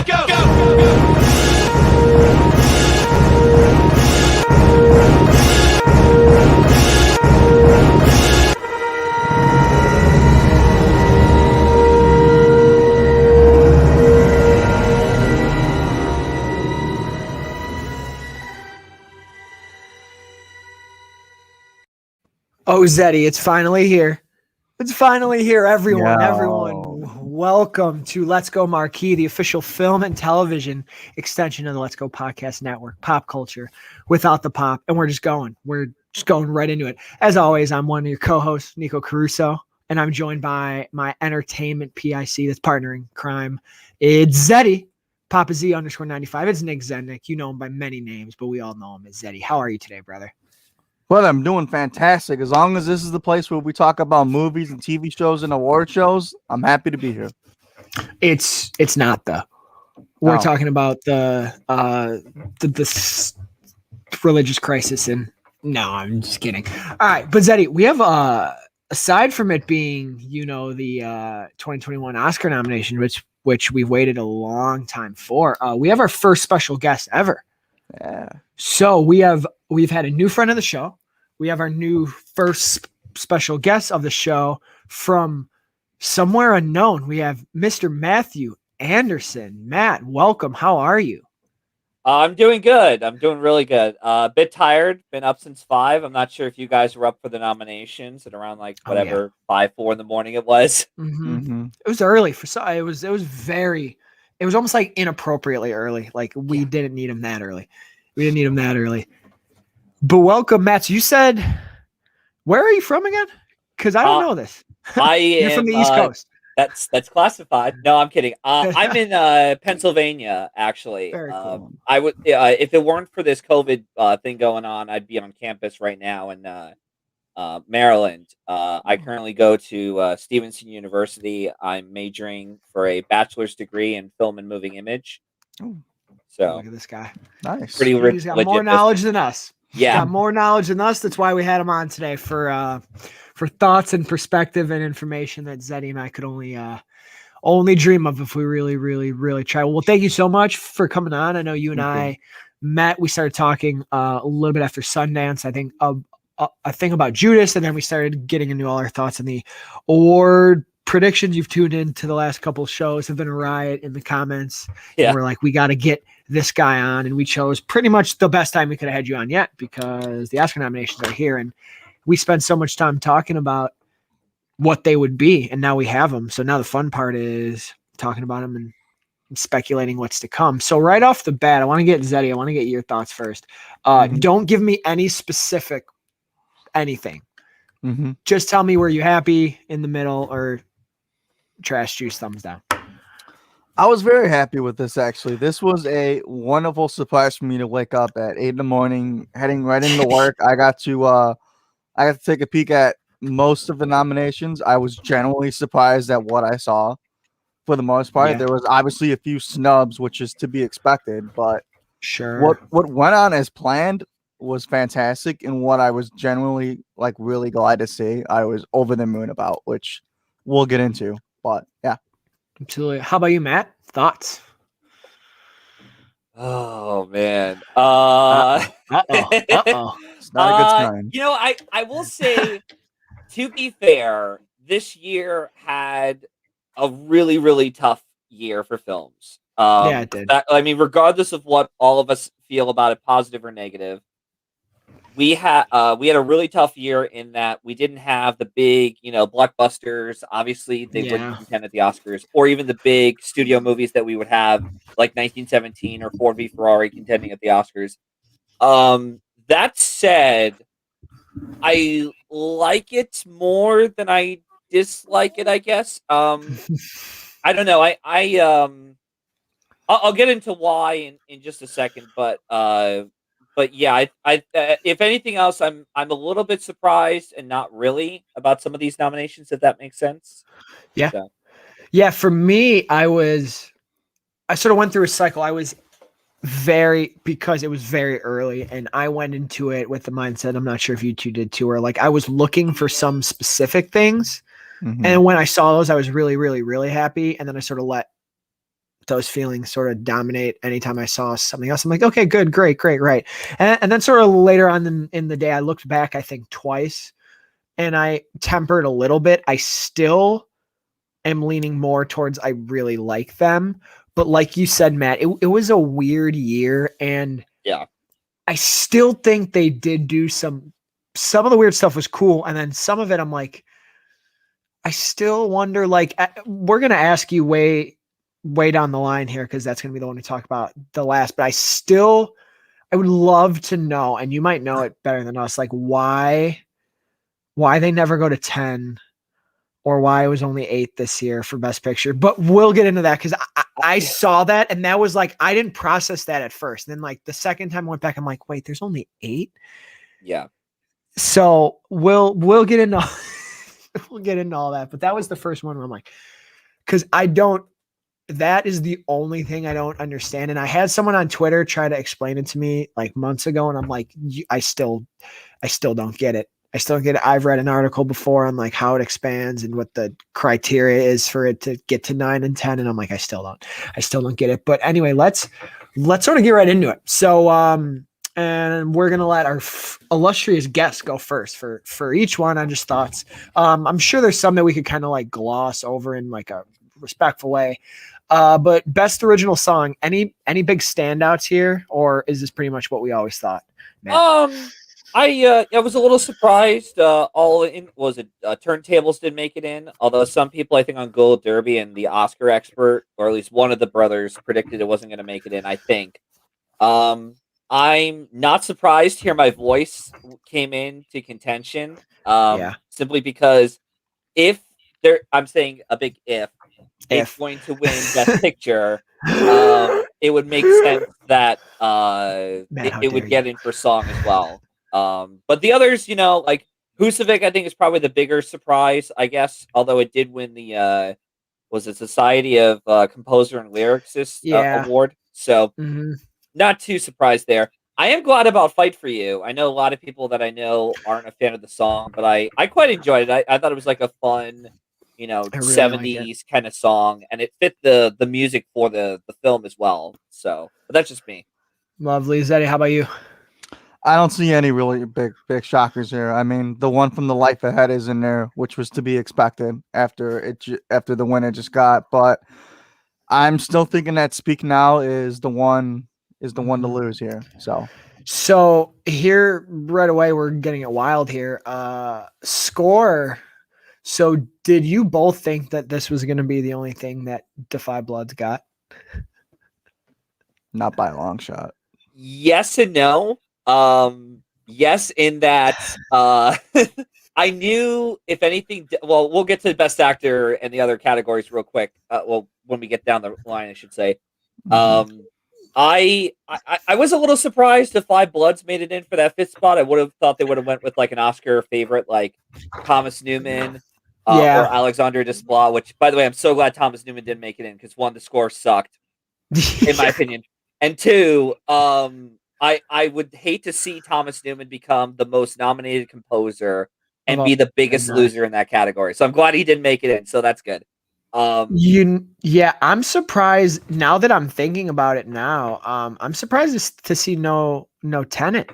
Oh, Zeddy, it's finally here. It's finally here, everyone. Yo. Everyone, welcome to Let's Go Marquee, the official film and television extension of the Let's Go Podcast Network, pop culture without the pop. And we're just going right into it. As always, I'm one of your co-hosts, Nikko Caruso, and I'm joined by my entertainment PIC that's partnering crime. It's Zeddy, Papa Z _95. It's Nick Zednick. You know him by many names, but we all know him as Zeddy. How are you today, brother? Well, I'm doing fantastic. As long as this is the place where we talk about movies and TV shows and award shows, I'm happy to be here. It's not though. We're talking about the religious crisis, and no, I'm just kidding. All right, but Zeddy, we have aside from it being, the 2021 Oscar nomination, which we've waited a long time for, we have our first special guest ever. Yeah. So we've had a new friend of the show. We have our new first special guest of the show from somewhere unknown. We have Mr. Matthew Anderson. Matt, welcome. How are you? I'm doing good. I'm doing really good. A bit tired. Been up since 5. I'm not sure if you guys were up for the nominations at around 5, 4 in the morning it was. Mm-hmm. Mm-hmm. It was early for it was almost like inappropriately early. Like we didn't need him that early. But welcome, Matt. So you said, where are you from again? Because I don't know this. You're from the East Coast. That's classified. No, I'm kidding. I'm in Pennsylvania, actually. Very cool. I would, if it weren't for this COVID thing going on, I'd be on campus right now in Maryland. I currently go to Stevenson University. I'm majoring for a bachelor's degree in film and moving image. Ooh. So look at this guy. Nice. Pretty rich. He's got more knowledge than us. Yeah. Got more knowledge than us. That's why we had him on today for thoughts and perspective and information that Zeddy and I could only dream of if we really, really, really try. Well, thank you so much for coming on. I know you and I met. We started talking a little bit after Sundance. I think about Judas, and then we started getting into all our thoughts on the award predictions. You've tuned in to the last couple of shows. Have been a riot in the comments. Yeah. And we're like, we got to get this guy on, and we chose pretty much the best time we could have had you on yet, because the Oscar nominations are here, and we spent so much time talking about what they would be, and now we have them. So now the fun part is talking about them and speculating what's to come. So right off the bat, I want to get Zeddy. I want to get your thoughts first. Don't give me any specific anything. Just tell me, were you happy, in the middle, or trash juice, thumbs down? I was very happy with this, actually. This was a wonderful surprise for me to wake up at 8 in the morning, heading right into work. I got to take a peek at most of the nominations. I was generally surprised at what I saw for the most part. Yeah. There was obviously a few snubs, which is to be expected, but sure. What went on as planned was fantastic, and what I was generally really glad to see, I was over the moon about, which we'll get into. But yeah. Absolutely. How about you, Matt? Thoughts? Oh man. Uh-oh. It's not a good sign. I will say, to be fair, this year had a really, really tough year for films. Yeah, it did. Regardless of what all of us feel about it, positive or negative, we had a really tough year in that we didn't have the big, blockbusters. Obviously, they wouldn't contend at the Oscars, or even the big studio movies that we would have, like 1917 or Ford v Ferrari, contending at the Oscars. That said, I like it more than I dislike it, I guess. I don't know. I'll get into why in just a second, but yeah, I if anything else, I'm a little bit surprised and not really about some of these nominations, if that makes sense. Yeah. So. Yeah, for me, I sort of went through a cycle. I was because it was very early, and I went into it with the mindset, I'm not sure if you two did too, or I was looking for some specific things. And when I saw those, I was really, really, really happy. And then I sort of let those feelings sort of dominate anytime I saw something else. I'm like, okay, good, great, right. And then sort of later on in the day, I looked back, I think twice, and I tempered a little bit. I still am leaning more towards I really like them. But like you said, Matt, it was a weird year. And yeah, I still think they did do some of the weird stuff was cool. And then some of it, I'm like, I still wonder, like, we're going to ask you way down the line here, because that's going to be the one we talk about the last. But I would love to know, and you might know it better than us, like why they never go to 10, or why it was only 8 this year for Best Picture. But we'll get into that, because I saw that, and that was like, I didn't process that at first. And then like the second time I went back, I'm like, wait, there's only 8? Yeah. So we'll get into we'll get into all that. But that was the first one where I'm like, because that is the only thing I don't understand. And I had someone on Twitter try to explain it to me like months ago, and I'm like, I still don't get it. I still don't get it. I've read an article before on like how it expands and what the criteria is for it to get to 9 and 10. And I'm like, I still don't get it. But anyway, let's sort of get right into it. So, and we're going to let our illustrious guests go first for each one on just thoughts. I'm sure there's some that we could kind of like gloss over in like a respectful way. But best original song, any big standouts here, or is this pretty much what we always thought? Matt? I was a little surprised. Turntables didn't make it in, although some people, I think, on Gold Derby and the Oscar expert, or at least one of the brothers, predicted it wasn't going to make it in. I think. I'm not surprised here. My voice came into contention. Simply because I'm saying a big if it's going to win Best Picture, it would make sense that it would get in for song as well. But the others, like Husavik, I think is probably the bigger surprise, I guess. Although it did win the Society of Composer and Lyricist award, so not too surprised there. I am glad about Fight for You. I know a lot of people that I know aren't a fan of the song, but I quite enjoyed it. I thought it was like a fun, really 70s kind of song, and it fit the music for the film as well. So, but that's just me. Lovely. Zeddy, how about you? I don't see any really big shockers here. I mean, the one from The Life Ahead is in there, which was to be expected after the win it just got. But I'm still thinking that Speak Now is the one to lose here. So here right away, we're getting it wild here. Score. So did you both think that this was going to be the only thing that Defy Bloods got? Not by a long shot. Yes and no. Yes, in that I knew, if anything, well, we'll get to Best Actor and the other categories real quick. When we get down the line, I should say. I was a little surprised if Five Bloods made it in for that 5th spot. I would have thought they would have went with like an Oscar favorite, like Thomas Newman or Alexandre Desplat. Which, by the way, I'm so glad Thomas Newman didn't make it in, because 1, the score sucked, in my opinion, and 2, I would hate to see Thomas Newman become the most nominated composer and be the biggest loser in that category. So I'm glad he didn't make it in. So that's good. I'm surprised now that I'm thinking about it now. I'm surprised to see no Tenet.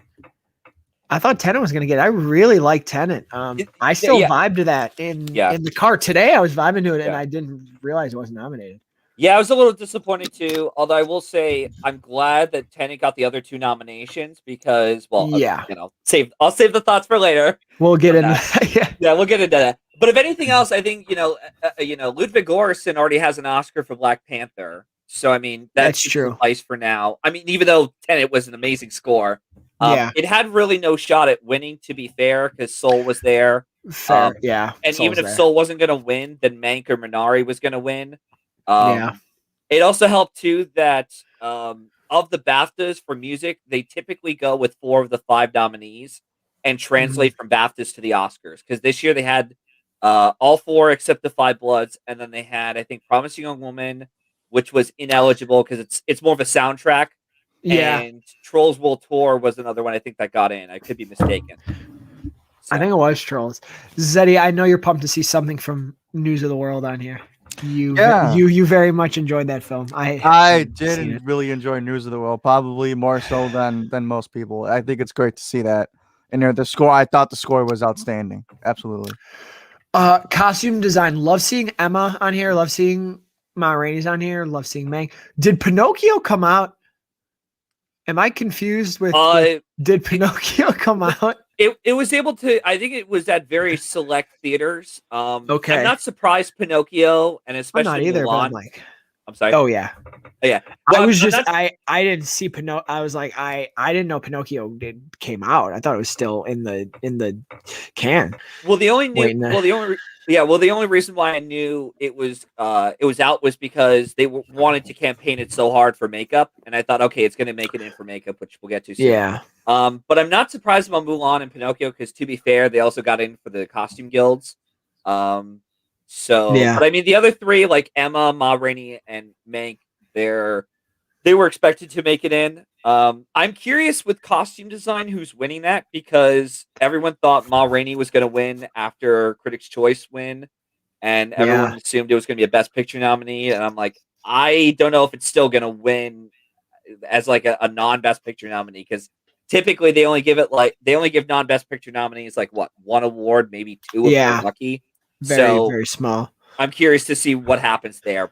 I thought Tenet was going to get it. I really like Tenet. I still vibe to that in the car today. I was vibing to it, and I didn't realize it wasn't nominated. Yeah, I was a little disappointed too. Although I will say I'm glad that Tenet got the other 2 nominations, because, well, I'll save the thoughts for later. We'll get into that. Yeah, we'll get into that. But if anything else, I think Ludwig Göransson already has an Oscar for Black Panther, so I mean that's true. Suffice for now. I mean, even though Tenet was an amazing score, it had really no shot at winning. To be fair, because Soul was there. Fair, and Soul's even if Soul wasn't going to win, then Mank or Minari was going to win. It also helped too that of the BAFTAs for music, they typically go with 4 of the 5 nominees and translate from BAFTAs to the Oscars. Because this year they had all 4 except the Five Bloods, and then they had, I think, Promising Young Woman, which was ineligible because it's more of a soundtrack. And Trolls World Tour was another one I think that got in. I could be mistaken. I think it was Trolls. Zeddy, I know you're pumped to see something from News of the World on here. You very much enjoyed that film. I I haven't seen didn't it. really enjoy News of the World, probably more so than most people. I think it's great to see that. And the score, I thought the score was outstanding. Absolutely. Costume design. Love seeing Emma on here. Love seeing Ma Rainey's on here. Love seeing May. Did Pinocchio come out? Am I confused with? Did Pinocchio come out? It was able to. I think it was at very select theaters. Okay. I'm not surprised Pinocchio and I'm especially not either, but I'm Mulan. like, I'm sorry. oh yeah. Yeah. I Well, was I'm just not- I didn't see Pinocchio. I was like I didn't know Pinocchio came out. I thought it was still in the can. Well, the only Waiting to- the only reason why I knew it was out was because they wanted to campaign it so hard for makeup, and I thought, okay, it's going to make it in for makeup, which we'll get to soon. Yeah. But I'm not surprised about Mulan and Pinocchio because, to be fair, they also got in for the costume guilds. Yeah. But I mean, the other three, like Emma, Ma Rainey, and Mank, they were expected to make it in. I'm curious with costume design who's winning that because everyone thought Ma Rainey was going to win after Critics' Choice win, and everyone assumed it was going to be a Best Picture nominee. And I'm like, I don't know if it's still going to win as like a non-Best Picture nominee because typically they only give non-Best Picture nominees like what, one award, maybe two if they're lucky. Very small. I'm curious to see what happens there.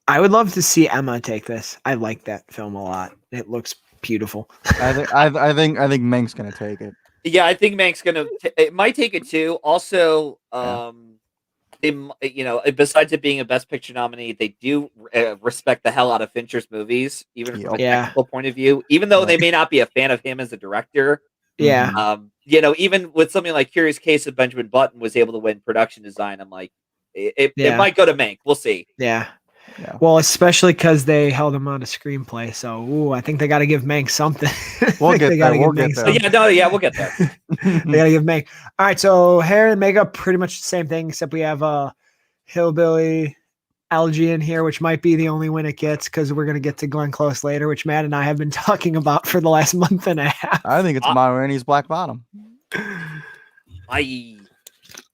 I would love to see Emma take this. I like that film a lot. It looks beautiful. I think Mank's gonna take it. Yeah, I think Mank's it might take it too. Also, besides it being a Best Picture nominee, they do respect the hell out of Fincher's movies, even from a technical point of view. Even though they may not be a fan of him as a director. Yeah. Even with something like Curious Case of Benjamin Button was able to win production design, I'm like, it might go to Mank. We'll see. Yeah. Well, especially because they held him on a screenplay, so I think they got to give Mank something. We'll get there. We'll get there. We'll get there. They got to give Mank. All right, so hair and makeup, pretty much the same thing, except we have Hillbilly Elegy in here, which might be the only win it gets because we're gonna get to Glenn Close later, which Matt and I have been talking about for the last month and a half. I think it's Ma Rainey's Black Bottom.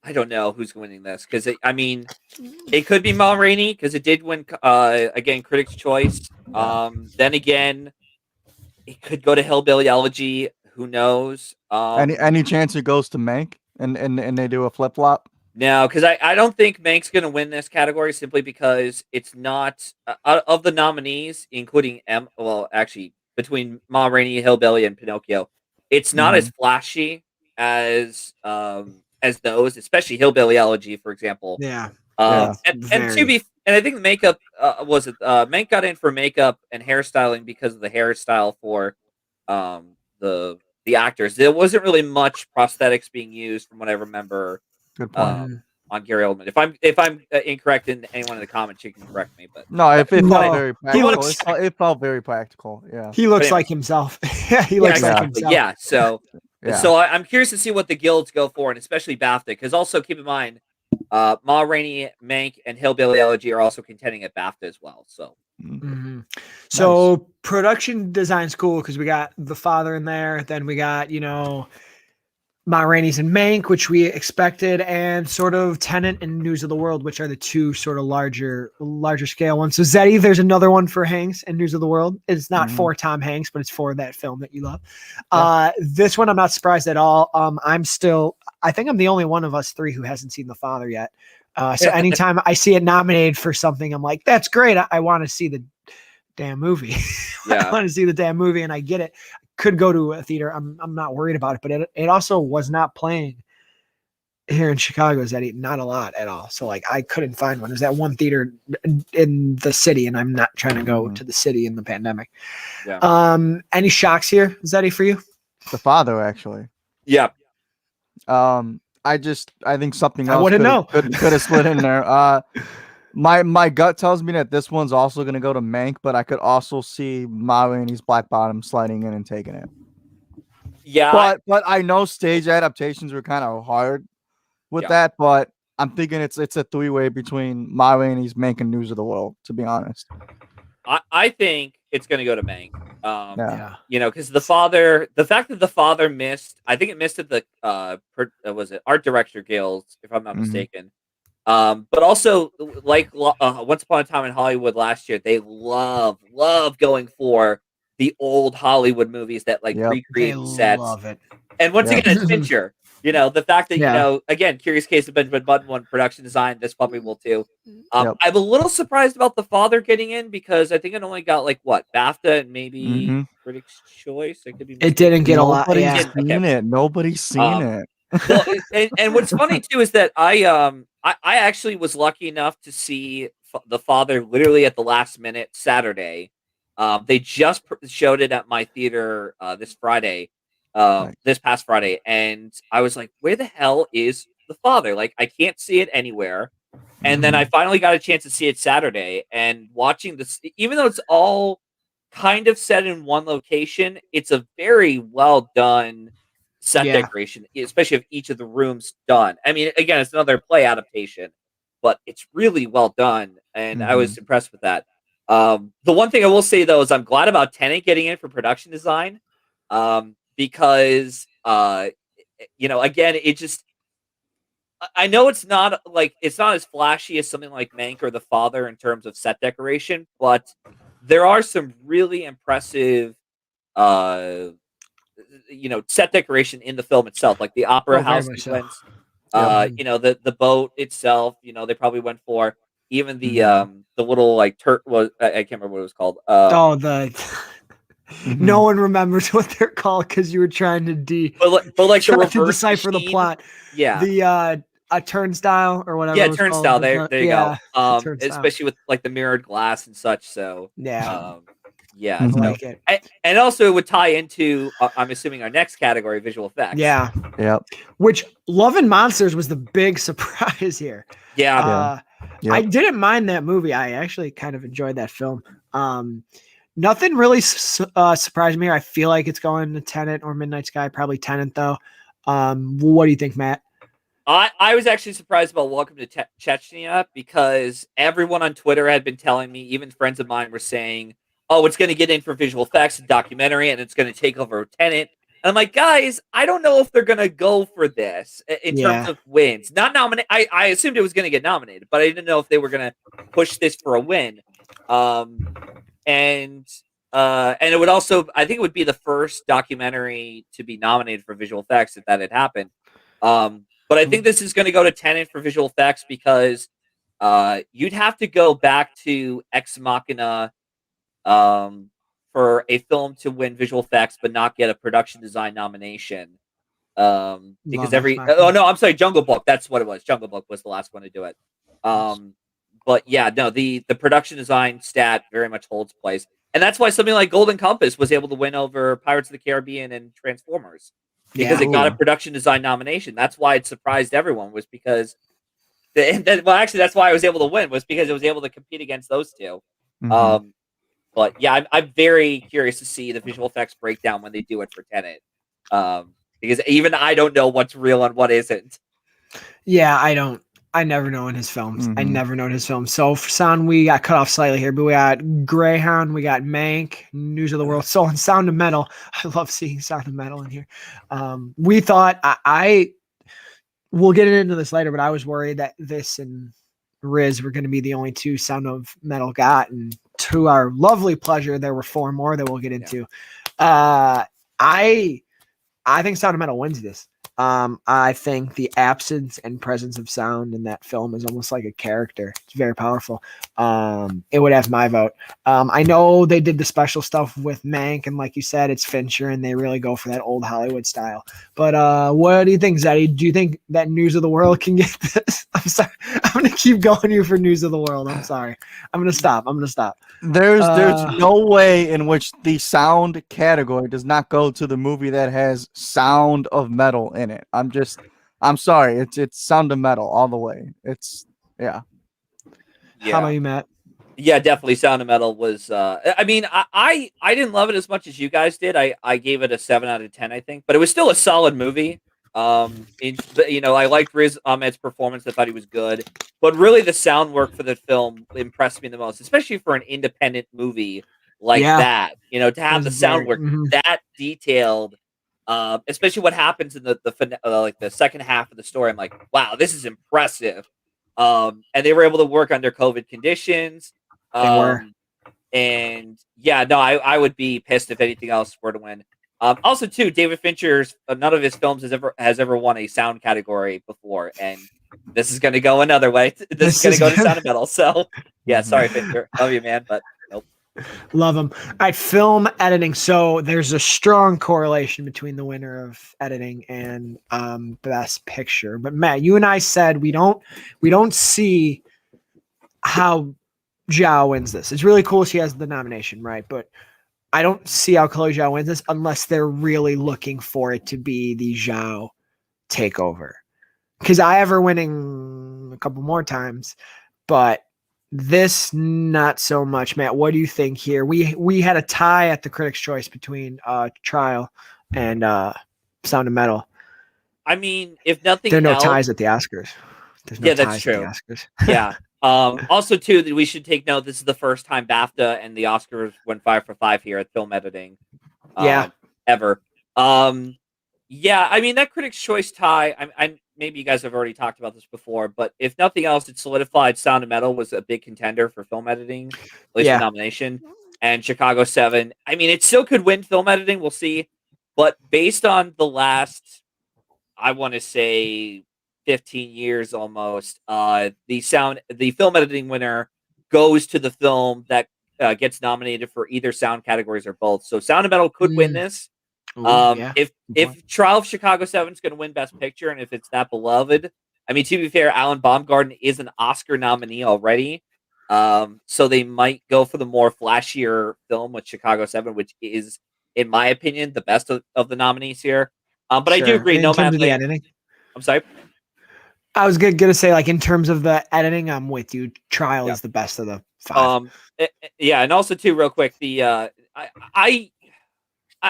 I don't know who's winning this because it could be Ma Rainey because it did win again Critics' Choice. Then again, it could go to Hillbilly Elegy. Who knows? Any chance it goes to Mank and they do a flip flop? No, because I don't think Mank's going to win this category simply because it's not of the nominees, including between Ma Rainey, Hillbilly, and Pinocchio, it's not as flashy as those, especially Hillbilly Elegy, for example. Yeah. And I think the makeup Mank got in for makeup and hairstyling because of the hairstyle for the actors. There wasn't really much prosthetics being used, from what I remember. Good point. On Gary Oldman. If I'm incorrect, and anyone in the comments, you can correct me. But no, it felt very practical. Looks, it felt very practical. Yeah, he looks like himself. He looks like himself. Yeah. So I'm curious to see what the guilds go for, and especially BAFTA, because also keep in mind, Ma Rainey, Mank, and Hillbilly Elegy are also contending at BAFTA as well. So. So production design's cool because we got the father in there. Then we got Ma Rainey's and Mank, which we expected, and sort of Tenet and News of the World, which are the two sort of larger scale ones. So Zeddy, there's another one for Hanks and News of the World. It's not for Tom Hanks, but it's for that film that you love. This one I'm not surprised at all. I think I'm the only one of us three who hasn't seen The Father yet. So anytime I see it nominated for something, I'm like, that's great. I want to see the damn movie. I want to see the damn movie, and I get it. Could go to a theater. I'm not worried about it, but it also was not playing here in Chicago. Zeddy, not a lot at all. So like I couldn't find one. There's that one theater in the city, and I'm not trying to go to the city in the pandemic. Yeah. Any shocks here, Zeddy, for you? The Father, actually. Yeah. I think something else I wouldn't know. Could have slid in there. My gut tells me that this one's also going to go to Mank, but I could also see Ma Rainey's Black Bottom sliding in and taking it. Yeah, but I know stage adaptations were kind of hard with that, but I'm thinking it's a three-way between Ma Rainey's, Mank, and News of the World. To be honest, I think it's going to go to Mank. Because the fact that the father missed, I think it missed at the was it Art Director Guild, if I'm not mistaken. But also, like Once Upon a Time in Hollywood last year, they love going for the old Hollywood movies that like Yep. They recreate the sets. love it. And once Yeah. again, it's Fincher. The fact that Yeah. again, Curious Case of Benjamin Button won production design. This puppy will too. Yep. I'm a little surprised about The Father getting in because I think it only got like what BAFTA and maybe Critics' Choice. I could be It mistaken. didn't get a lot. Nobody's Yeah. seen it. Nobody's seen it. Well, and what's funny too is that I actually was lucky enough to see The Father literally at the last minute Saturday. They just showed it at my theater this Friday, Nice. this past Friday, and I was like, "Where the hell is The Father? Like, I can't see it anywhere." And then I finally got a chance to see it Saturday, and watching this, even though it's all kind of set in one location, it's a very well done set Yeah. decoration, especially if each of the rooms done. I mean, again, it's another play adaptation, but it's really well done, and I was impressed with that. The one thing I will say though is I'm glad about Tenet getting in for production design, because again, it just I know it's not as flashy as something like Mank or The Father in terms of set decoration, but there are some really impressive uh set decoration in the film itself, like the opera Oh, very house much so. sequence. Yep. The boat itself, they probably went for even the Mhm. the little like was I can't remember what it was called. Oh, the no Mhm. one remembers what they're called because you were trying to but like the trying to reverse decipher the machine. plot. Yeah. The a turnstile or whatever Yeah, it was turnstile. called. There you Yeah, go. the turnstile. Especially with like the mirrored glass and such. So, Yeah, yeah. I Mhm. like it. And also it would tie into, I'm assuming, our next category, visual effects. Yeah, Yep. which Love and Monsters was the big surprise here. Yeah. Yep. I didn't mind that movie. I actually kind of enjoyed that film. Nothing really surprised me. I feel like it's going to Tenet or Midnight Sky. Probably Tenet though. What do you think, Matt? I was actually surprised about Welcome to Chechnya because everyone on Twitter had been telling me, even friends of mine were saying, "Oh, it's going to get in for visual effects, documentary, and it's going to take over Tenet." And I'm like, guys, I don't know if they're going to go for this in terms Yeah. of wins. Not nominate. I assumed it was going to get nominated, but I didn't know if they were going to push this for a win. And it would also, I think, it would be the first documentary to be nominated for visual effects if that had happened. But I think this is going to go to Tenet for visual effects because you'd have to go back to Ex Machina for a film to win visual effects but not get a production design nomination. Because Love Ex Machina. oh no, I'm sorry, Jungle Book. That's what it was. Jungle Book was the last one to do it. But yeah, no, the production design stat very much holds place, and that's why something like Golden Compass was able to win over Pirates of the Caribbean and Transformers because Yeah. it got a production design nomination. That's why it surprised everyone was because actually that's why I was able to win was because it was able to compete against those two. Mhm. But yeah, I'm very curious to see the visual effects breakdown when they do it for Tenet. Because even I don't know what's real and what isn't. Yeah, I never know in his films. I Mhm. never know in his films. So for sound, we got cut off slightly here, but we got Greyhound, we got Mank, News of the World. So on Sound of Metal, I love seeing Sound of Metal in here. We thought I we'll get into this later, but I was worried that this and Riz were going to be the only two Sound of Metal got, and to our lovely pleasure, there were four more that we'll get into. I think Sound of Metal wins this. I think the absence and presence of sound in that film is almost like a character. It's very powerful. It would have my vote. I know they did the special stuff with Mank, and like you said, it's Fincher, and they really go for that old Hollywood style. But what do you think, Zeddy? Do you think that News of the World can get this? I'm sorry. I'm gonna keep going here for News of the World. I'm sorry. I'm gonna stop. There's no way in which the sound category does not go to the movie that has Sound of Metal in it. I'm sorry. It's Sound of Metal all the way. Yeah. How about you, Matt? Yeah, definitely. Sound of Metal was. I mean, I didn't love it as much as you guys did. I gave it a 7 out of 10, I think, but it was still a solid movie. I liked Riz Ahmed's performance. I thought he was good, but really the sound work for the film impressed me the most, especially for an independent movie like that. To have the sound work that detailed, especially what happens in the second half of the story. I'm like, wow, this is impressive. And they were able to work under COVID conditions. They were. And yeah, no, I would be pissed if anything else were to win. Also, too, David Fincher's none of his films has ever won a sound category before, and this is going to go another way. This is going to go to sound and metal. So yeah, sorry, Fincher, love you, man, but nope. Love them. All right, film editing. So there's a strong correlation between the winner of editing and best picture. But Matt, you and I said we don't see how Zhao wins this. It's really cool she has the nomination, right? But I don't see how Chloe Zhao wins this unless they're really looking for it to be the Zhao takeover. Because I have her winning a couple more times, but this not so much. Matt, what do you think here? We had a tie at the Critics' Choice between Trial and Sound of Metal. I mean, if nothing there are no else, ties at the Oscars. There's no that's true. At the Oscars. Yeah. Also, too, that we should take note. This is the first time BAFTA and the Oscars went 5 for 5 here at film editing. Ever. Yeah. I mean, that Critics' Choice tie. I maybe you guys have already talked about this before, but if nothing else, it solidified Sound of Metal was a big contender for film editing, at least a nomination. And Chicago 7. I mean, it still could win film editing. We'll see. But based on the last, I want to say, 15 years almost, the film editing winner goes to the film that gets nominated for either sound categories or both. So Sound of Metal could win this. If Trial of Chicago 7 is going to win Best Picture, and if it's that beloved, I mean, to be fair, Alan Baumgarten is an Oscar nominee already. So they might go for the more flashier film with Chicago 7, which is, in my opinion, the best of the nominees here. But I do agree, Nomadland. I'm sorry. I was gonna say, like, in terms of the editing, I'm with you. Trial is the best of the 5. Yeah, and also too, real quick, the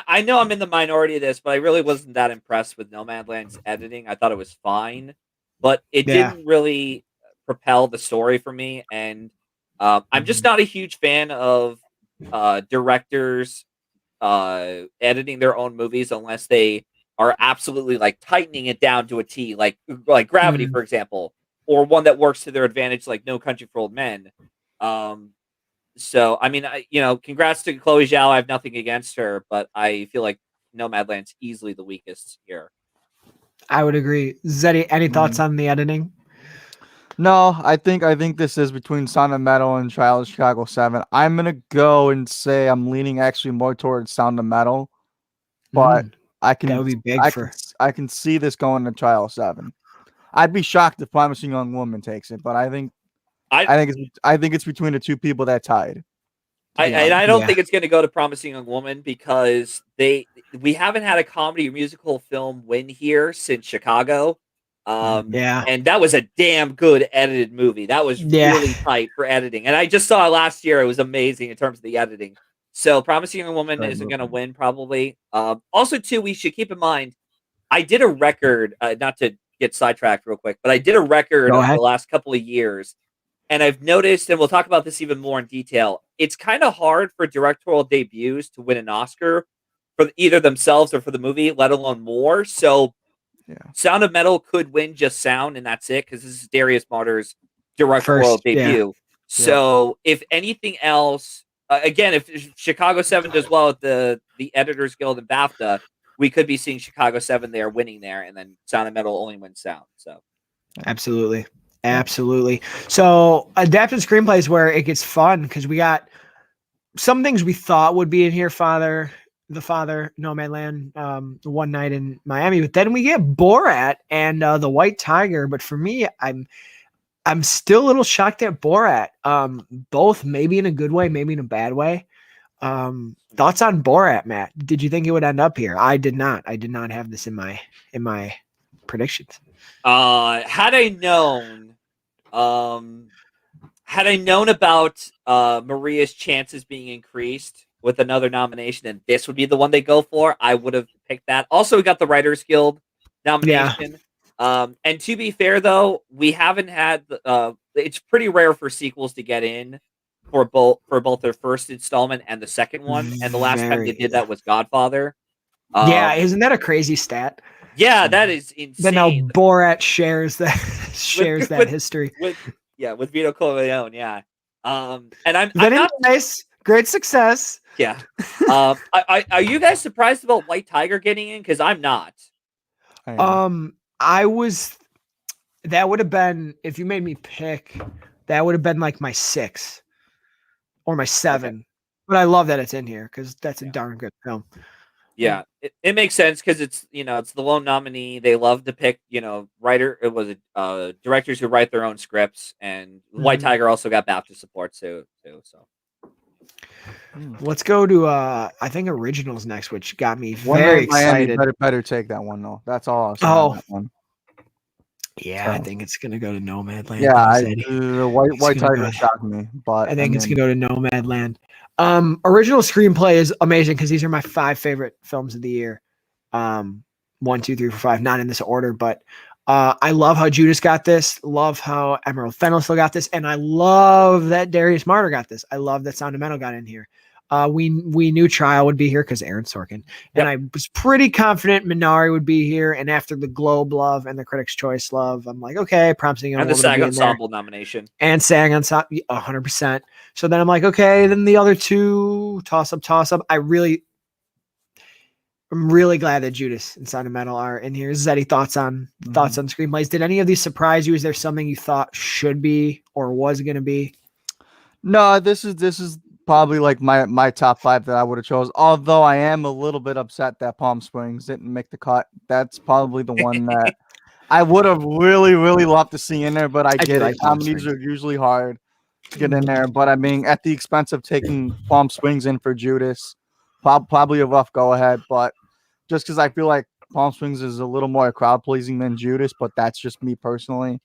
I know I'm in the minority of this, but I really wasn't that impressed with Nomadland's editing. I thought it was fine, but it didn't really propel the story for me. And I'm just not a huge fan of directors editing their own movies unless they are absolutely like tightening it down to a T, like Gravity, for example, or one that works to their advantage, like No Country for Old Men. So, I mean, congrats to Chloe Zhao. I have nothing against her, but I feel like Nomadland's easily the weakest here. I would agree. Zeddy, any thoughts on the editing? No, I think this is between Sound of Metal and Trial of Chicago 7. I'm gonna go and say I'm leaning actually more towards Sound of Metal, but that would be big I can see this going to Trial 7. I'd be shocked if Promising Young Woman takes it, but I think it's between the two people that tied. I don't think it's going to go to Promising Young Woman because we haven't had a comedy or musical film win here since Chicago. And that was a damn good edited movie. That was really tight for editing. And I just saw it last year. It was amazing in terms of the editing. So Promising Young Woman isn't going to win probably. Also, too, we should keep in mind, I did a record, not to get sidetracked real quick, but I did a record over the last couple of years. And I've noticed, and we'll talk about this even more in detail, it's kind of hard for directorial debuts to win an Oscar for either themselves or for the movie, let alone more. So Sound of Metal could win just sound, and that's it, because this is Darius Marder's directorial debut. So if anything else, again, if Chicago 7 does well at the Editors Guild and BAFTA, we could be seeing Chicago 7 there winning there, and then Sound of Metal only wins sound. So absolutely. So adapted screenplays where it gets fun because we got some things we thought would be in here. The Father, Nomadland, One Night in Miami, but then we get Borat and The White Tiger. But for me, I'm still a little shocked at Borat. Both maybe in a good way, maybe in a bad way. Thoughts on Borat, Matt? Did you think it would end up here? I did not. I did not have this in my predictions. Had I known about Maria's chances being increased with another nomination, and this would be the one they go for, I would have picked that. Also, we got the Writers Guild nomination. And to be fair, though, we haven't had. It's pretty rare for sequels to get in for both their first installment and the second one. And the last time they did that was Godfather. Isn't that a crazy stat? Yeah, that is insane. Then now Borat shares that shares that history. with Vito Corleone. Yeah. And I'm Very not. nice. Great success. Yeah. Are you guys surprised about White Tiger getting in? Because I'm not. I was. That would have been, if you made me pick, that would have been like my 6 or my 7. Okay. But I love that it's in here because that's a darn good film. Yeah, it makes sense because it's it's the lone nominee. They love to pick directors who write their own scripts, and White Tiger also got BAFTA support too. So let's go to I think originals next, which got me very excited. Better take that one though. That's all. Oh, that one. Yeah, so. I think it's gonna go to Nomadland. Yeah, the White Tiger shocked me, but I think it's gonna go to Nomadland. Original screenplay is amazing because these are my 5 favorite films of the year. 1, 2, 3, 4, 5. Not in this order, but I love how Judas got this. Love how Emerald Fennell still got this, and I love that Darius Martyr got this. I love that Sound of Metal got in here. We knew Trial would be here because Aaron Sorkin, and I was pretty confident Minari would be here. And after the Globe love and the Critics' Choice love, I'm like, okay, promising and the SAG Ensemble nomination and SAG Ensemble 100%. So then I'm like, okay, then the other 2 toss up. I'm really glad that Judas and Sound of Metal are in here. Zeddy, thoughts on screenplays? Did any of these surprise you? Is there something you thought should be or was going to be? No, this is probably like my top 5 that I would have chose. Although I am a little bit upset that Palm Springs didn't make the cut. That's probably the one that I would have really, really loved to see in there. But I get it. Comedies are usually hard to get in there. But I mean, at the expense of taking Palm Springs in for Judas, probably a rough go ahead. But just because I feel like Palm Springs is a little more crowd pleasing than Judas, but that's just me personally.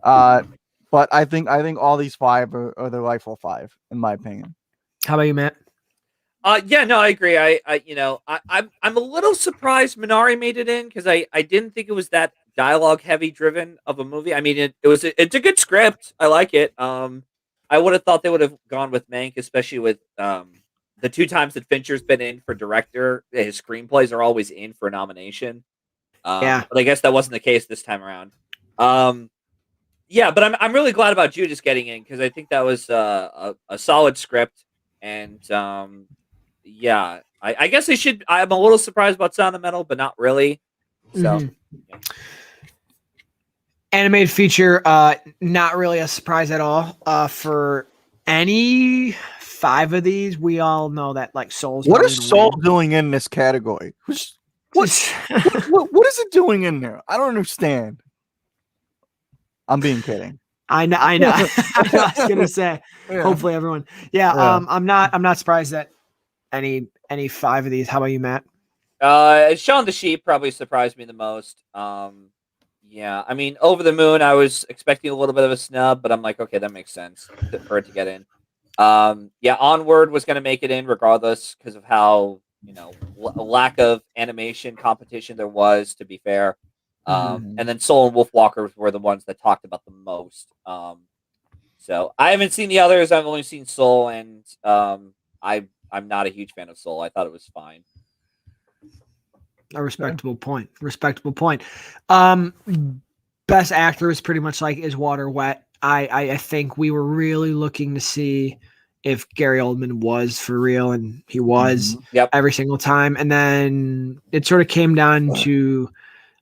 But I think all these 5 are the rightful 5 in my opinion. How about you, Matt? Yeah, no, I agree. I'm a little surprised Minari made it in because I didn't think it was that dialogue heavy driven of a movie. I mean, it's a good script. I like it. I would have thought they would have gone with Mank, especially with the 2 times that Fincher's been in for director. His screenplays are always in for a nomination. But I guess that wasn't the case this time around. Yeah, but I'm really glad about Judas getting in because I think that was a solid script. And yeah, I guess I'm a little surprised about Sound of Metal, but not really. So, yeah. Animated feature, not really a surprise at all. For any 5 of these, we all know that like Soul's. What is Soul doing in this category? What is it doing in there? I don't understand. I'm being kidding. I know. I was gonna say. Yeah. Hopefully, everyone. Yeah. I'm not surprised that any 5 of these. How about you, Matt? Shaun the Sheep probably surprised me the most. Yeah. I mean, Over the Moon, I was expecting a little bit of a snub, but I'm like, okay, that makes sense for it to get in. Yeah, Onward was gonna make it in regardless because of how lack of animation competition there was. To be fair. And then Soul and Wolfwalkers were the ones that talked about the most. So I haven't seen the others. I've only seen Soul, and I'm not a huge fan of Soul. I thought it was fine. A respectable point. Best actor is pretty much like Is Water Wet. I think we were really looking to see if Gary Oldman was for real, and he was every single time. And then it sort of came down to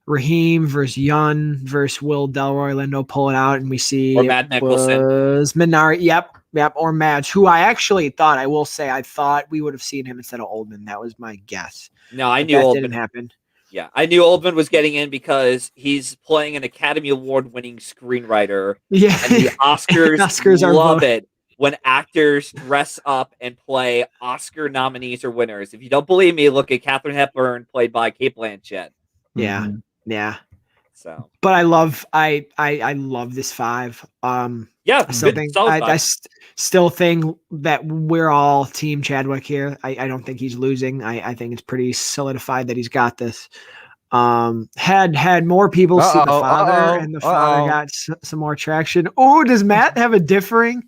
Raheem versus Yun versus Will Delroy Lindo pull it out, and we see or Matt Nicholson. Was Minari. Yep, or Madge, who I actually thought, I will say, I thought we would have seen him instead of Oldman. That was my guess. No, I knew Oldman didn't happen. Yeah, I knew Oldman was getting in because he's playing an Academy Award-winning screenwriter. Yeah, and the Oscars love it when actors dress up and play Oscar nominees or winners. If you don't believe me, look at Katharine Hepburn, played by Cate Blanchett. Yeah. Yeah. So, but I love this 5. Yeah, I still think that we're all team Chadwick here. I don't think he's losing. I think it's pretty solidified that he's got this. Had more people see the father, and the father got some more traction. Oh, does Matt have a differing?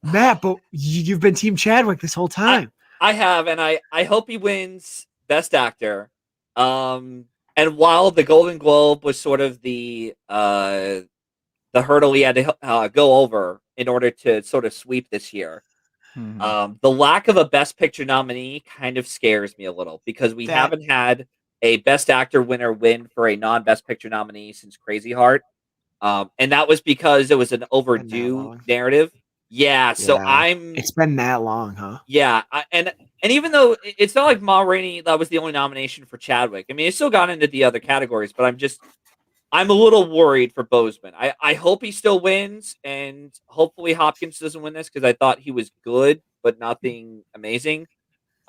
Matt, but you've been team Chadwick this whole time. I have, and I hope he wins Best Actor. And while the Golden Globe was sort of the the hurdle he had to go over in order to sort of sweep this year. The lack of a Best Picture nominee kind of scares me a little because we haven't had a Best Actor winner win for a non-Best Picture nominee since Crazy Heart. And that was because it was an overdue narrative. Yeah, so It's been that long, huh? Yeah, and even though it's not like Ma Rainey, that was the only nomination for Chadwick. I mean, it's still gone into the other categories, but I'm a little worried for Boseman. I hope he still wins, and hopefully Hopkins doesn't win this because I thought he was good, but nothing amazing.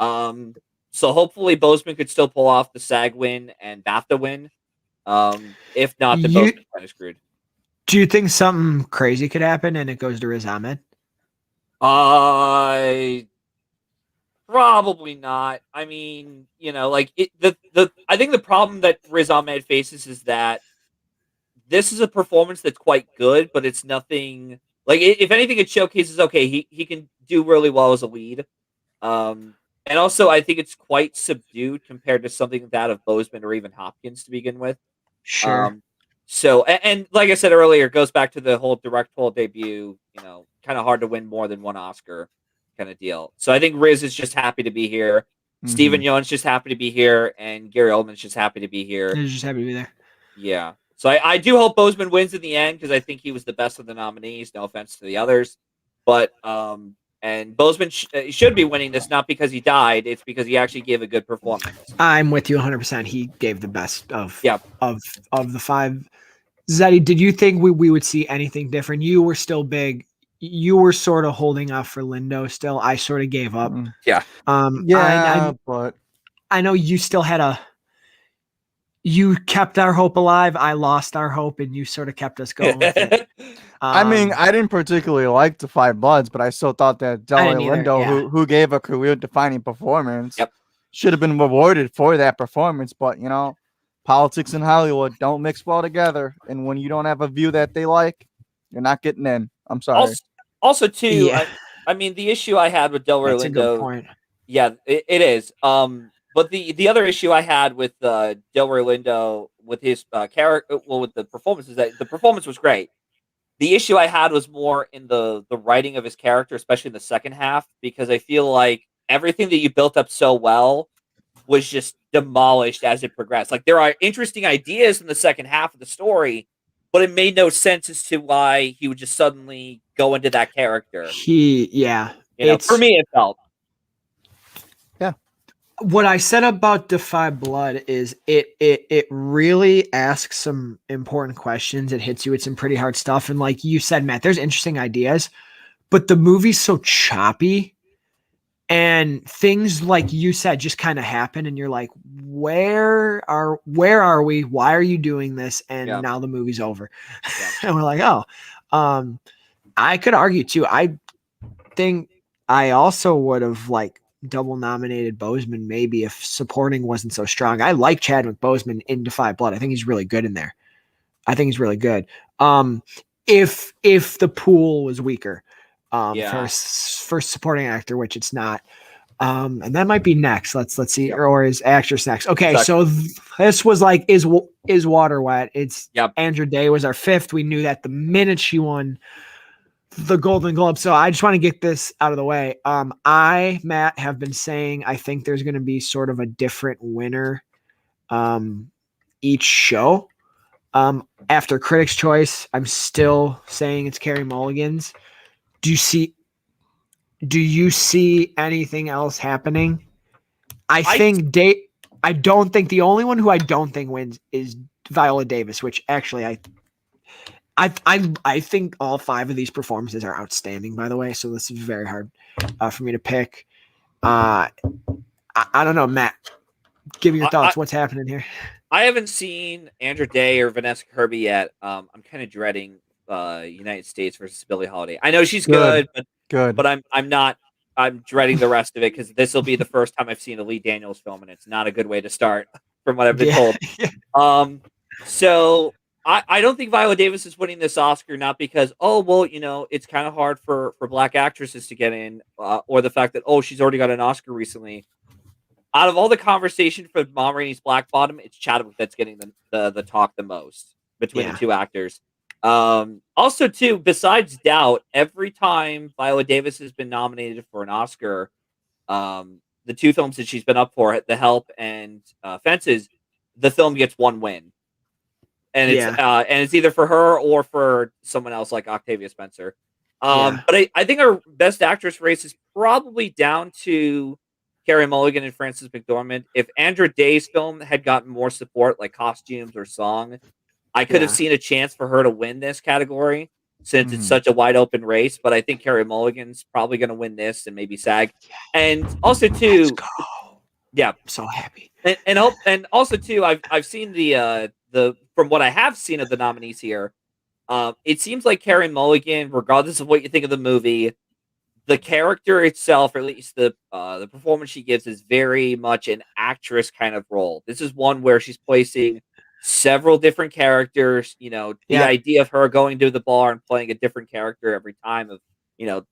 So hopefully Boseman could still pull off the SAG win and BAFTA win. If not, then Boseman's kind of screwed. Do you think something crazy could happen and it goes to Riz Ahmed? Probably not. I mean, like I think the problem that Riz Ahmed faces is that this is a performance that's quite good, but it's nothing like if anything, it showcases okay, he can do really well as a lead. And also I think it's quite subdued compared to something that of Boseman or even Hopkins to begin with. Sure. So and like I said earlier, it goes back to the whole directorial debut, kind of hard to win more than one Oscar kind of deal. So I think Riz is just happy to be here. Stephen Yeun's just happy to be here, and Gary Oldman's just happy to be here. He's just happy to be there. Yeah. So I do hope Boseman wins in the end because I think he was the best of the nominees. No offense to the others, but and Boseman should be winning this not because he died; it's because he actually gave a good performance. I'm with you 100%. He gave the best of the five. Zeddy, did you think we would see anything different? You were still big. You were sort of holding off for Lindo still. I sort of gave up. Yeah. But I know you still had you kept our hope alive. I lost our hope, and you sort of kept us going with it. I mean, I didn't particularly like The Five Bloods, but I still thought that Delroy Lindo, who gave a career-defining performance, should have been rewarded for that performance. But, politics in Hollywood don't mix well together. And when you don't have a view that they like, you're not getting in. I'm sorry. Also too, I mean, the issue I had with Delroy Lindo... That's a good point. Yeah, it is. But the other issue I had with Delroy Lindo with his character, with the performance, is that the performance was great. The issue I had was more in the writing of his character, especially in the second half, because I feel like everything that you built up so well was just demolished as it progressed. Like there are interesting ideas in the second half of the story, but it made no sense as to why he would just suddenly go into that character. For me, it felt. What I said about Defy Blood is it really asks some important questions. It hits you with some pretty hard stuff. And like you said, Matt, there's interesting ideas, but the movie's so choppy and things like you said just kind of happen. And you're like, where are we? Why are you doing this? And now the movie's over. And we're like, I could argue too. I think I also would have double nominated Boseman maybe if supporting wasn't so strong. I like Chadwick Boseman in Defy Blood. I think he's really good in there. I think he's really good. If the pool was weaker for supporting actor, which it's not. And that might be next. Let's see, or is actress next? Okay, so this was like is water wet? It's Andra Day was our fifth. We knew that the minute she won the Golden Globe. So I just want to get this out of the way. Matt, have been saying I think there's going to be sort of a different winner each show. After Critics' Choice, I'm still saying it's Carey Mulligan's. Do you see anything else happening? I don't think the only one who I don't think wins is Viola Davis, which actually I think all five of these performances are outstanding, by the way. So this is very hard for me to pick. I don't know, Matt. Give me your thoughts. What's happening here? I haven't seen Andra Day or Vanessa Kirby yet. I'm kind of dreading United States versus Billie Holiday. I know she's good, but I'm not. I'm dreading the rest of it because this will be the first time I've seen a Lee Daniels film, and it's not a good way to start, from what I've been told. So. I don't think Viola Davis is winning this Oscar, not because, it's kind of hard for Black actresses to get in, or the fact that, she's already got an Oscar recently. Out of all the conversation for Ma Rainey's Black Bottom, it's Chadwick that's getting the talk the most between the two actors. Also, too, besides Doubt, every time Viola Davis has been nominated for an Oscar, the two films that she's been up for, The Help and Fences, the film gets one win, and Yeah. it's either for her or for someone else like Octavia Spencer. Yeah. But I think our best actress race is probably down to Carey Mulligan and Frances McDormand. If Andra Day's film had gotten more support, like costumes or song, I could have Yeah. seen a chance for her to win this category since it's Mhm. such a wide open race. But I think Carey Mulligan's probably going to win this and maybe SAG. And also Let's too, go. yeah, I'm so happy. and also too, I've seen the from what I have seen of the nominees here. It seems like Carey Mulligan, regardless of what you think of the movie, the character itself, or at least the performance she gives, is very much an actress kind of role. This is one where she's placing several different characters. The Yeah. idea of her going to the bar and playing a different character every time, of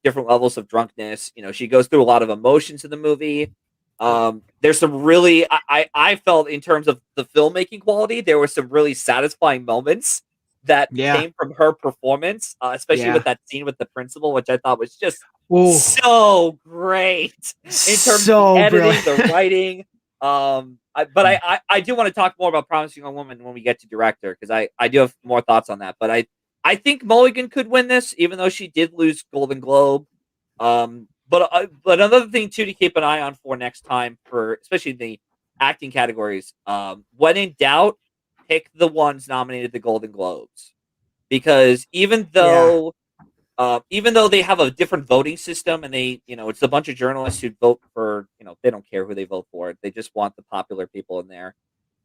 different levels of drunkenness. She goes through a lot of emotions in the movie. There's some really I felt, in terms of the filmmaking quality, there were some really satisfying moments that Yeah. came from her performance, especially Yeah. with that scene with the principal, which I thought was just Oh, so great in terms of the so editing, brilliant. the writing. I do want to talk more about Promising Young Woman when we get to director, because I do have more thoughts on that. But I think Mulligan could win this, even though she did lose Golden Globe. But another thing too to keep an eye on for next time, for especially the acting categories, when in doubt, pick the ones nominated the Golden Globes, because Yeah. even though they have a different voting system, and it's a bunch of journalists who vote for, they don't care who they vote for. They just want the popular people in there,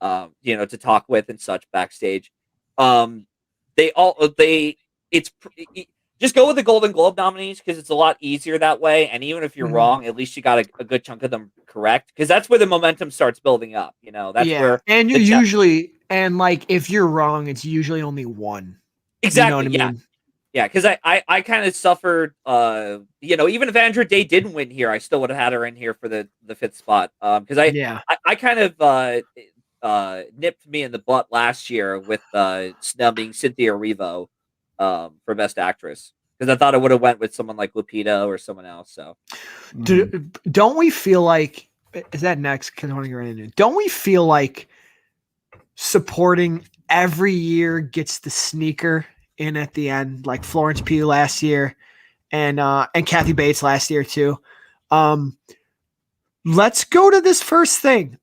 to talk with and such backstage. Um, they it's just go with the Golden Globe nominees, because it's a lot easier that way. And even if you're Mhm. wrong, at least you got a good chunk of them correct, because that's where the momentum starts building up. That's Yeah. where And you the cha- usually, and like, if you're wrong, it's usually only one. You know what exactly, I yeah. mean? Yeah, because I kind of suffered. Even if Andrew Day didn't win here, I still would have had her in here for the fifth spot. Because Yeah. I kind of nipped me in the butt last year with snubbing Cynthia Erivo for Best Actress, because I thought it would have went with someone like Lupita or someone else. So Mhm. Don't we feel like, is that next? Because I want to get right into it. Don't we feel like supporting every year gets the sneaker in at the end, like Florence Pugh last year and Kathy Bates last year too. Let's go to this first thing.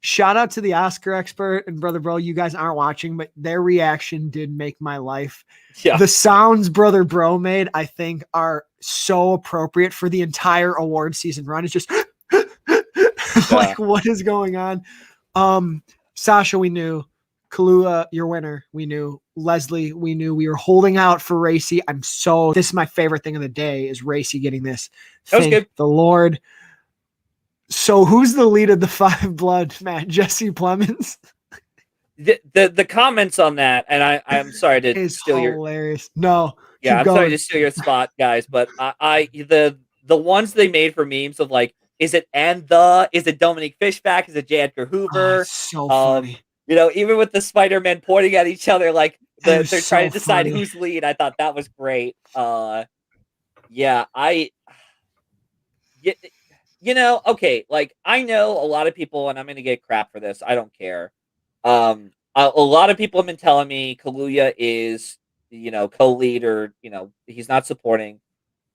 Shout out to the Oscar expert and Brother Bro. You guys aren't watching, but their reaction did make my life. yeah, The sounds Brother Bro made, I think, are so appropriate for the entire award season run. It's just yeah. like, what is going on? Sasha, we knew. Kahlua, your winner, we knew. Leslie, we knew. We were holding out for Racy. This is my favorite thing of the day, is Racy getting this. That was Thank good. the Lord. So who's the lead of the Five Blood, Matt? Jesse Plemons The comments on that, and I'm sorry to is steal your hilarious. No, Yeah, keep I'm sorry going. to steal your spot, guys, but the ones they made for memes of, like, is it Dominique Fishback, is it J. Edgar Oh, Hoover? it's so Um, funny. even with the Spider-Man pointing at each other, like It was they're trying so to decide funny. who's lead. I thought that was great. Yeah, y- okay, like, I know a lot of people, and I'm gonna get crap for this. I don't care. A lot of people have been telling me Kaluuya is, co-lead, or he's not supporting.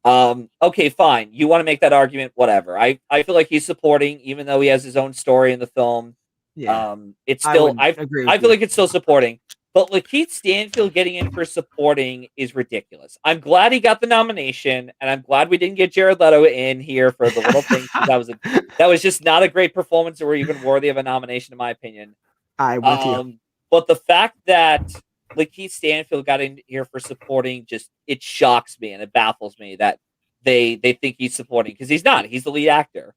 Okay, fine. You want to make that argument, whatever. I feel like he's supporting, even though he has his own story in the film. Yeah, It's I still would agree I with feel you. like it's still supporting. But Lakeith Stanfield getting in for supporting is ridiculous. I'm glad he got the nomination, and I'm glad we didn't get Jared Leto in here for the little things, because that was just not a great performance, or even worthy of a nomination, in my opinion. I'm with you. But the fact that Lakeith Stanfield got in here for supporting, just, it shocks me and it baffles me that they think he's supporting, because he's not. He's the lead actor.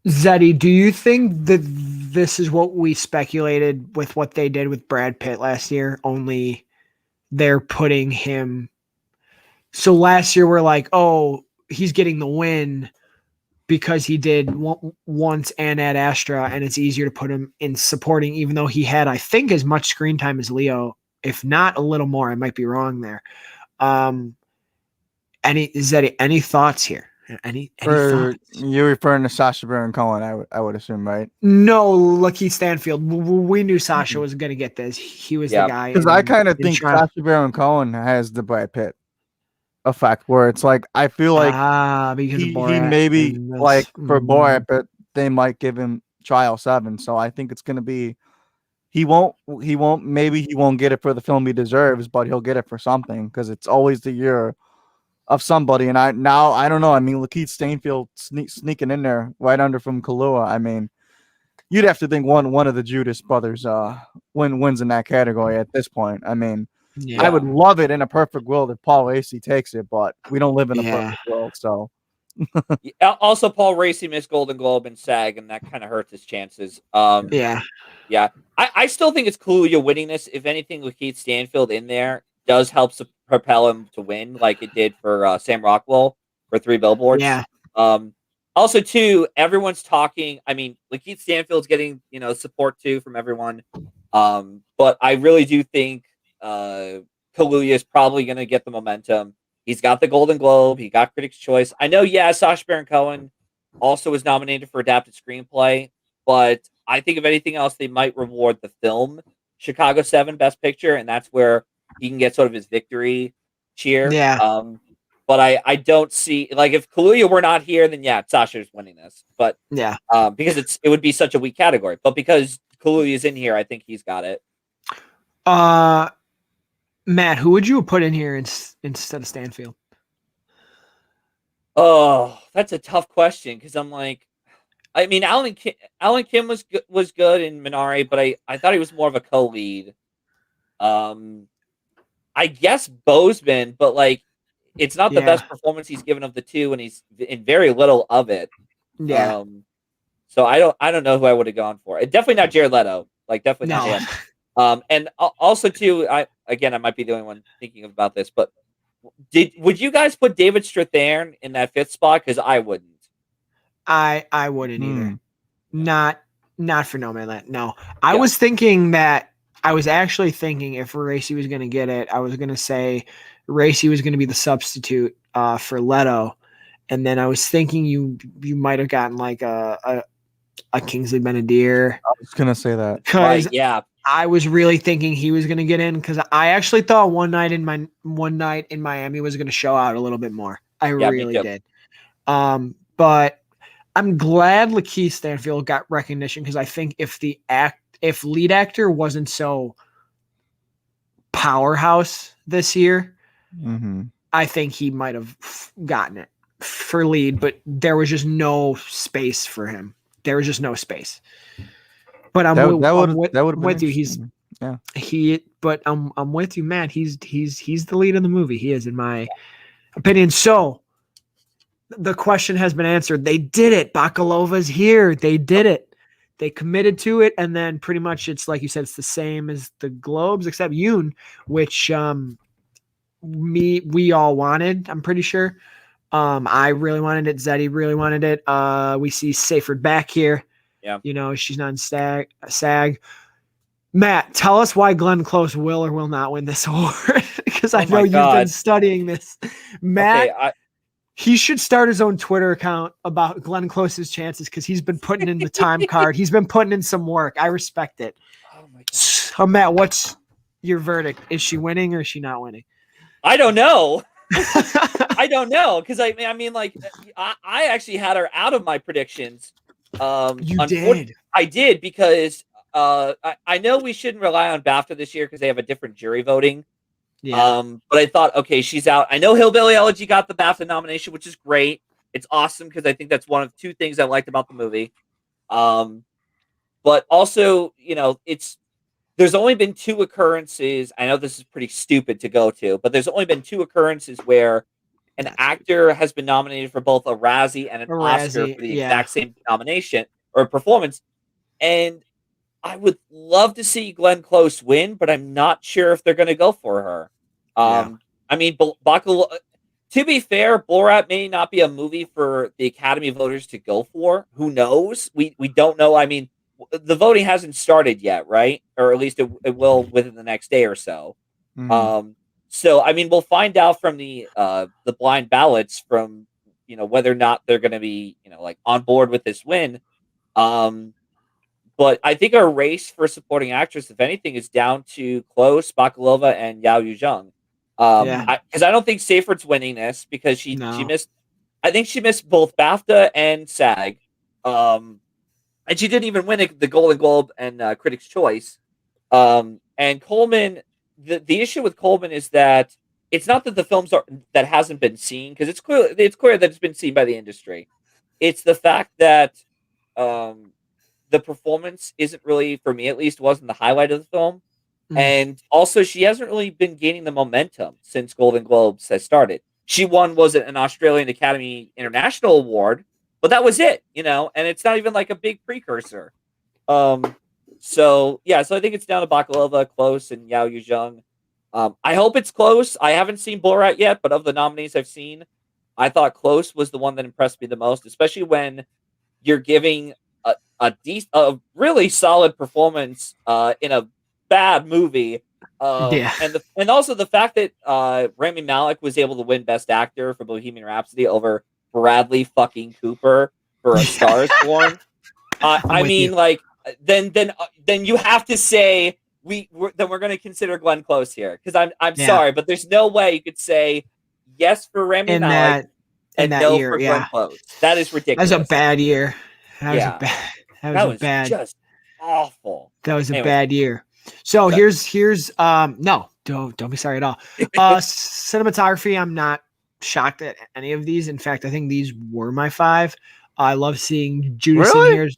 Zeddy, do you think that this is what we speculated with what they did with Brad Pitt last year? Only they're putting him. So last year we're like, oh, he's getting the win because he did once and at Astra, and it's easier to put him in supporting, even though he had, I think, as much screen time as Leo if not a little more. I might be wrong there. Any thoughts here? Any For thoughts? you're referring to Sasha Baron Cohen, I would assume, right? No, Lakeith Stanfield. We knew Sasha was going to get this. He was the guy. Because I kind of in think Sasha Baron Cohen has the Brad Pitt effect, where it's like I feel like because of he Borat maybe and like this. for Borat, but they might give him trial 7. So I think it's gonna be he won't maybe he won't get it for the film he deserves, but he'll get it for something because it's always the year of somebody. And I don't know. I mean, Lakeith Stanfield sneaking in there right under from Kahlua. I mean, you'd have to think one of the Judas brothers wins in that category at this point. I mean, Yeah. I would love it in a perfect world if Paul Raci takes it, but we don't live in a perfect world, so. Also, Paul Raci missed Golden Globe and SAG, and that kind of hurts his chances. Yeah. I still think it's Kaluuya winning this. If anything, with Keith Stanfield in there does help propel him to win, like it did for Sam Rockwell for 3 Billboards. Yeah. Also, too, everyone's talking. I mean, Lakeith Stanfield's getting support too from everyone. But I really do think Kaluuya is probably going to get the momentum. He's got the Golden Globe. He got Critics' Choice. I know, Sacha Baron Cohen also was nominated for Adapted Screenplay, but I think if anything else, they might reward the film Chicago 7 Best Picture, and that's where he can get sort of his victory cheer. Yeah. But I don't see, like, if Kaluuya were not here, then Sasha's winning this. But because it would be such a weak category. But because Kaluuya is in here, I think he's got it. Matt, who would you have put in here instead of Stanfield? Oh, that's a tough question because I'm like, I mean, Alan Kim was good in Minari, but I thought he was more of a co-lead. I guess Bozeman, but like, it's not the best performance he's given of the two, and he's in very little of it. Yeah. So I don't know who I would have gone for. Definitely not Jared Leto. Like, definitely not him. And also too, I might be the only one thinking about this, but would you guys put David Strathairn in that 5th spot? Because I wouldn't. I wouldn't either. Not for No Man Land. No, I was thinking that I was actually thinking if Raci was going to get it, I was going to say Raci was going to be the substitute for Leto, and then I was thinking you might have gotten like a Kingsley Benadir. I was going to say that. Because I was really thinking he was going to get in because I actually thought One Night in Miami was going to show out a little bit more. I really did. But I'm glad Lakeith Stanfield got recognition because I think if lead actor wasn't so powerhouse this year, I think he might have gotten it for lead, but there was just no space for him. There was just no space. But I'm with you. I'm with you, Matt. He's the lead in the movie. He is, in my opinion. So the question has been answered. They did it. Bakalova's here. They did it. They committed to it, and then pretty much it's like you said, it's the same as the Globes, except Yoon, which we all wanted. I'm pretty sure. I really wanted it. Zeddy really wanted it. We see Seyfried back here. Yeah. She's not in SAG. Matt, tell us why Glenn Close will or will not win this award. Because I know you've been studying this. Matt, he should start his own Twitter account about Glenn Close's chances because he's been putting in the time card. He's been putting in some work. I respect it. Oh my God. So, Matt, what's your verdict? Is she winning or is she not winning? I don't know. I don't know because I mean, like, I actually had her out of my predictions. You did. I did because I know we shouldn't rely on BAFTA this year because they have a different jury voting. Yeah. But I thought, okay, she's out. I know Hillbilly Elegy got the BAFTA nomination, which is great. It's awesome because I think that's one of 2 things I liked about the movie. But also, there's only been 2 occurrences. I know this is pretty stupid to go to, but there's only been 2 occurrences where an actor has been nominated for both a Razzie and an Oscar for the exact same nomination or performance. And I would love to see Glenn Close win, but I'm not sure if they're going to go for her. I mean, to be fair, Borat may not be a movie for the Academy voters to go for. Who knows? We don't know. I mean, the voting hasn't started yet, right? Or at least it will within the next day or so. Mhm. So I mean, we'll find out from the blind ballots from whether or not they're going to be like on board with this win. Um, but I think our race for supporting actress, if anything, is down to Close, Bakalova, and Yao Yuzhong. Yeah. Because I don't think Seyfried's winning this because she No. missed. I think she missed both BAFTA and SAG. And she didn't even win the Golden Globe and Critics' Choice. And Coleman, the issue with Coleman is that it's not that the films are that hasn't been seen because it's clear that it's been seen by the industry. It's the fact that um, the performance isn't really, for me at least, wasn't the highlight of the film. Mm. And also, she hasn't really been gaining the momentum since Golden Globes has started. She won, was it an Australian Academy International Award, but that was it, and it's not even like a big precursor. So yeah, so I think it's down to Bakalova, Close, and Yao Yuzhong. I hope it's close. I haven't seen Borat yet, but of the nominees I've seen, I thought Close was the one that impressed me the most, especially when you're giving a really solid performance in a bad movie. Yeah. And also the fact that Rami Malek was able to win Best Actor for Bohemian Rhapsody over Bradley fucking Cooper for A Star Is Born. I'm I with mean, you. like, then you have to say we're going to consider Glenn Close here because I'm Yeah. sorry, but there's no way you could say yes for Rami In Malek that in and that no year, for Glenn yeah. Close. That is That was a ridiculous. bad year. That was a Yeah, bad that was that a was bad just awful. that was a Anyways, bad year. So sorry. here's no, don't be sorry at all. Cinematography, I'm not shocked at any of these. In fact, I think these were my five. I love seeing Judas in Really? here.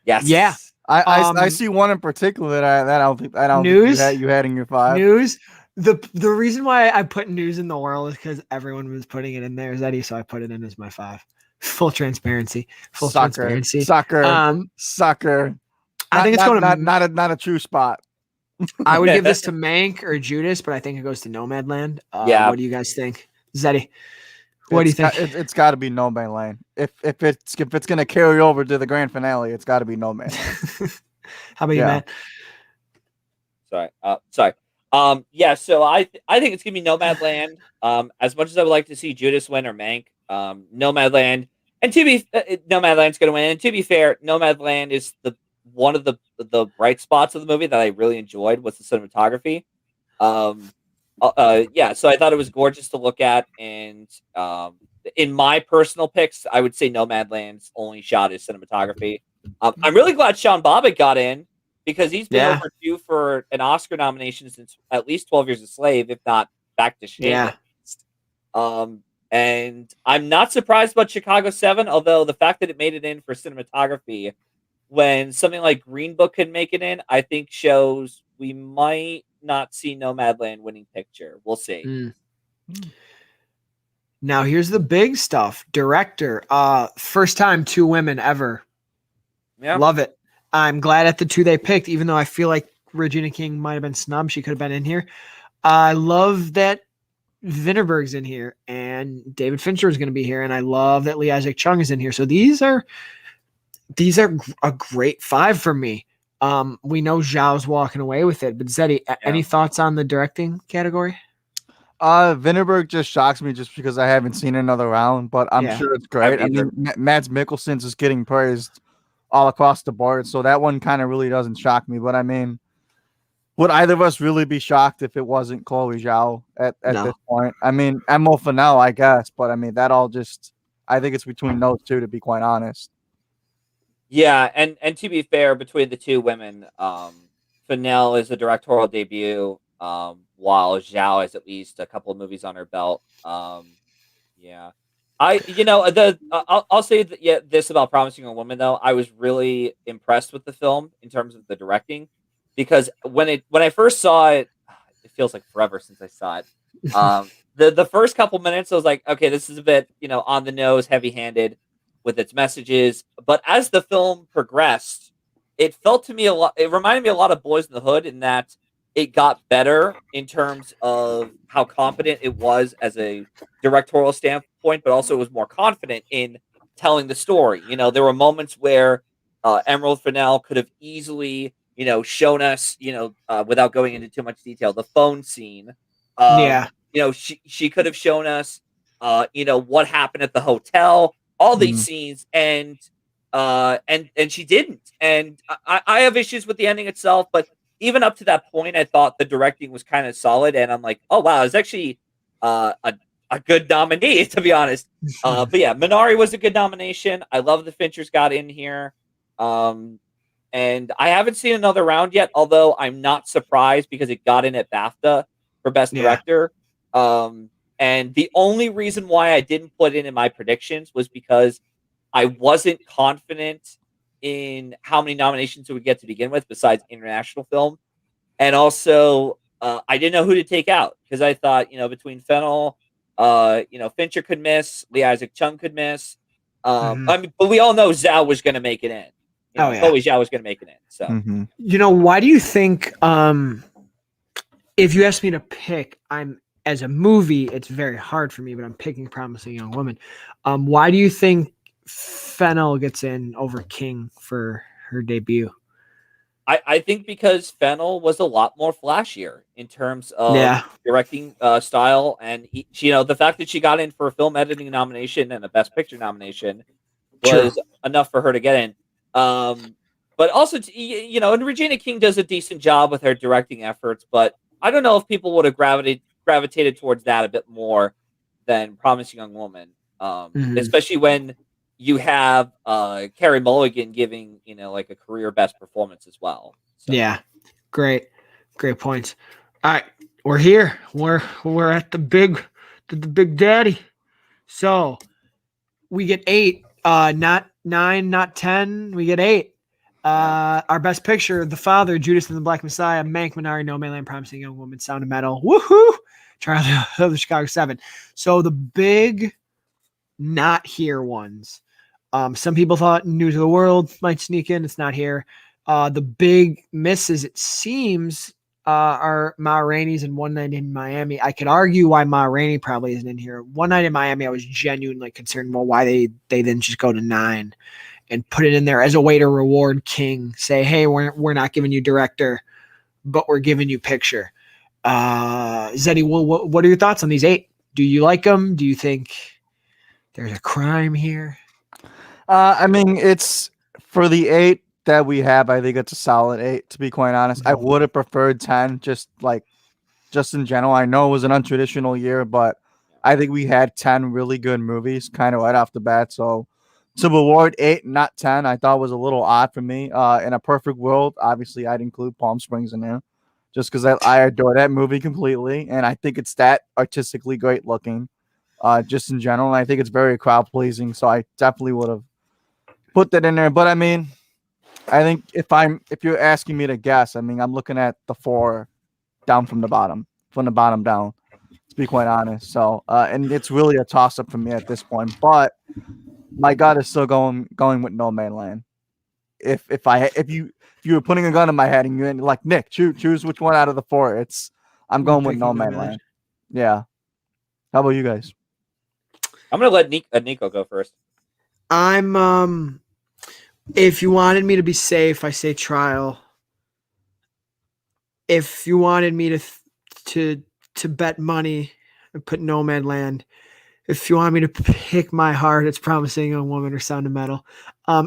Yeah. Yes. I see one in particular that I don't think News. you had in your five. News. The reason why I put news in the world is because everyone was putting it in there, Zeddy, so I put it in as my five. Full transparency. Full Soccer, transparency. soccer, soccer. I think it's going to. Not a true spot. I would give this to Mank or Judas, but I think it goes to Nomadland. Yeah. What do you guys think, Zeddy? What do you think? It's got to be No Man Land. If it's gonna carry over to the grand finale, it's got to be No Man Land. How about you, Matt? Sorry. Yeah, so I think it's gonna be Nomadland. As much as I would like to see Judas win or Mank, Nomadland, and Nomadland's gonna win. And to be fair, Nomadland is the one of the bright spots of the movie that I really enjoyed was the cinematography. Um, yeah, so I thought it was gorgeous to look at, and in my personal picks, I would say Nomadland's only shot is cinematography. I'm really glad Sean Bobbitt got in because he's been Yeah. overdue for an Oscar nomination since at least 12 Years a Slave, if not Back to Shame. Yeah. And I'm not surprised about Chicago 7, although the fact that it made it in for cinematography when something like Green Book could make it in, I think shows we might not see Nomadland winning picture. We'll see. Now here's the big stuff. Director. First time 2 women ever. Yeah. Love it. I'm glad at the 2 they picked, even though I feel like Regina King might have been snubbed. She could have been in here. I love that Vinterberg's in here and David Fincher is going to be here. And I love that Lee Isaac Chung is in here. So these are a great 5 for me. We know Zhao's walking away with it, but Zeddy, any thoughts on the directing category? Vinterberg just shocks me just because I haven't seen another round, but I'm sure it's great. I mean, Mads Mikkelsen's is getting praised all across the board, so that one kind of really doesn't shock me. But I mean, would either of us really be shocked if it wasn't Chloe Zhao at this point? I mean, Emma Fennell, I guess, but I mean, that all just, I think it's between those two, to be quite honest. Yeah, and to be fair, between the 2 women, Fennell is a directorial debut, while Zhao has at least a couple of movies on her belt. Yeah, I'll say that, this about Promising Young Woman though. I was really impressed with the film in terms of the directing because when I first saw it, it feels like forever since I saw it. The first couple minutes, I was like, okay, this is a bit on the nose, heavy handed with its messages. But as the film progressed, it felt to me a lot. It reminded me a lot of Boys in the Hood in that it got better in terms of how confident it was as a directorial standpoint, but also it was more confident in telling the story. There were moments where Emerald Fennell could have easily, shown us, without going into too much detail, the phone scene. Yeah. She could have shown us, what happened at the hotel, all these Mhm. scenes, and she didn't. And I have issues with the ending itself, but even up to that point, I thought the directing was kind of solid, and I'm like, oh wow, it's actually a good nominee, to be honest. But yeah, Minari was a good nomination. I love the Finchers got in here. And I haven't seen another round yet, although I'm not surprised because it got in at BAFTA for Best Yeah. Director. And the only reason why I didn't put it in my predictions was because I wasn't confident in how many nominations it would get to begin with, besides international film. And also, I didn't know who to take out because I thought, between Fennel, Fincher could miss, Lee Isaac Chung could miss. Mhm. I mean, but we all know Zhao was going to make it in. Oh, yeah. Chloe Zhao was going to make it in. So Mhm. Why do you think if you ask me to pick, as a movie, it's very hard for me, but I'm picking Promising Young Woman. Why do you think Fennel gets in over King for her debut? I think because Fennel was a lot more flashier in terms of Yeah. directing style, and the fact that she got in for a film editing nomination and a Best Picture nomination True. was enough for her to get in. But also, and Regina King does a decent job with her directing efforts, but I don't know if people would have gravitated towards that a bit more than Promising Young Woman, Mhm. especially when you have Carey Mulligan giving like a career best performance as well. So Yeah. Great points. All right, we're here. We're at the big daddy. So we get 8, not 9, not 10. We get 8. Our best picture, The Father, Judas and the Black Messiah, Mank, Minari, No Man Land, Promising Young Woman, Sound of Metal, woohoo, Trial of the Chicago 7. So the big not here ones. Some people thought News of the World might sneak in. It's not here. The big misses, it seems, are Ma Rainey's and One Night in Miami. I could argue why Ma Rainey probably isn't in here. One Night in Miami, I was genuinely concerned, well, why they didn't just go to 9 and put it in there as a way to reward King. Say, hey, we're not giving you director, but we're giving you picture. Zeddy, what are your thoughts on these 8? Do you like them? Do you think there's a crime here? I mean, it's for the 8 that we have. I think it's a solid 8. To be quite honest, I would have preferred 10. Just in general, I know it was an untraditional year, but I think we had 10 really good movies, kind of right off the bat. So to award 8, not 10, I thought was a little odd for me. In a perfect world, obviously, I'd include Palm Springs in there, just because I adore that movie completely, and I think it's that artistically great looking. Just in general, and I think it's very crowd pleasing. So I definitely would have put that in there. But I mean, I think if you're asking me to guess, I mean, I'm looking at the 4 down from the bottom down, to be quite honest. So and it's really a toss up for me at this point. But my gut is still going with No Man Land. If you were putting a gun in my head and you're like, Nick, choose which one out of the 4, I'm You're going with picking No No Man Man Land. Land. Yeah. How about you guys? I'm gonna let Nico go first. I'm if you wanted me to be safe, I say Trial. If you wanted me to bet money, I put No Man Land. If you want me to pick my heart, it's Promising Young Woman or Sound of Metal.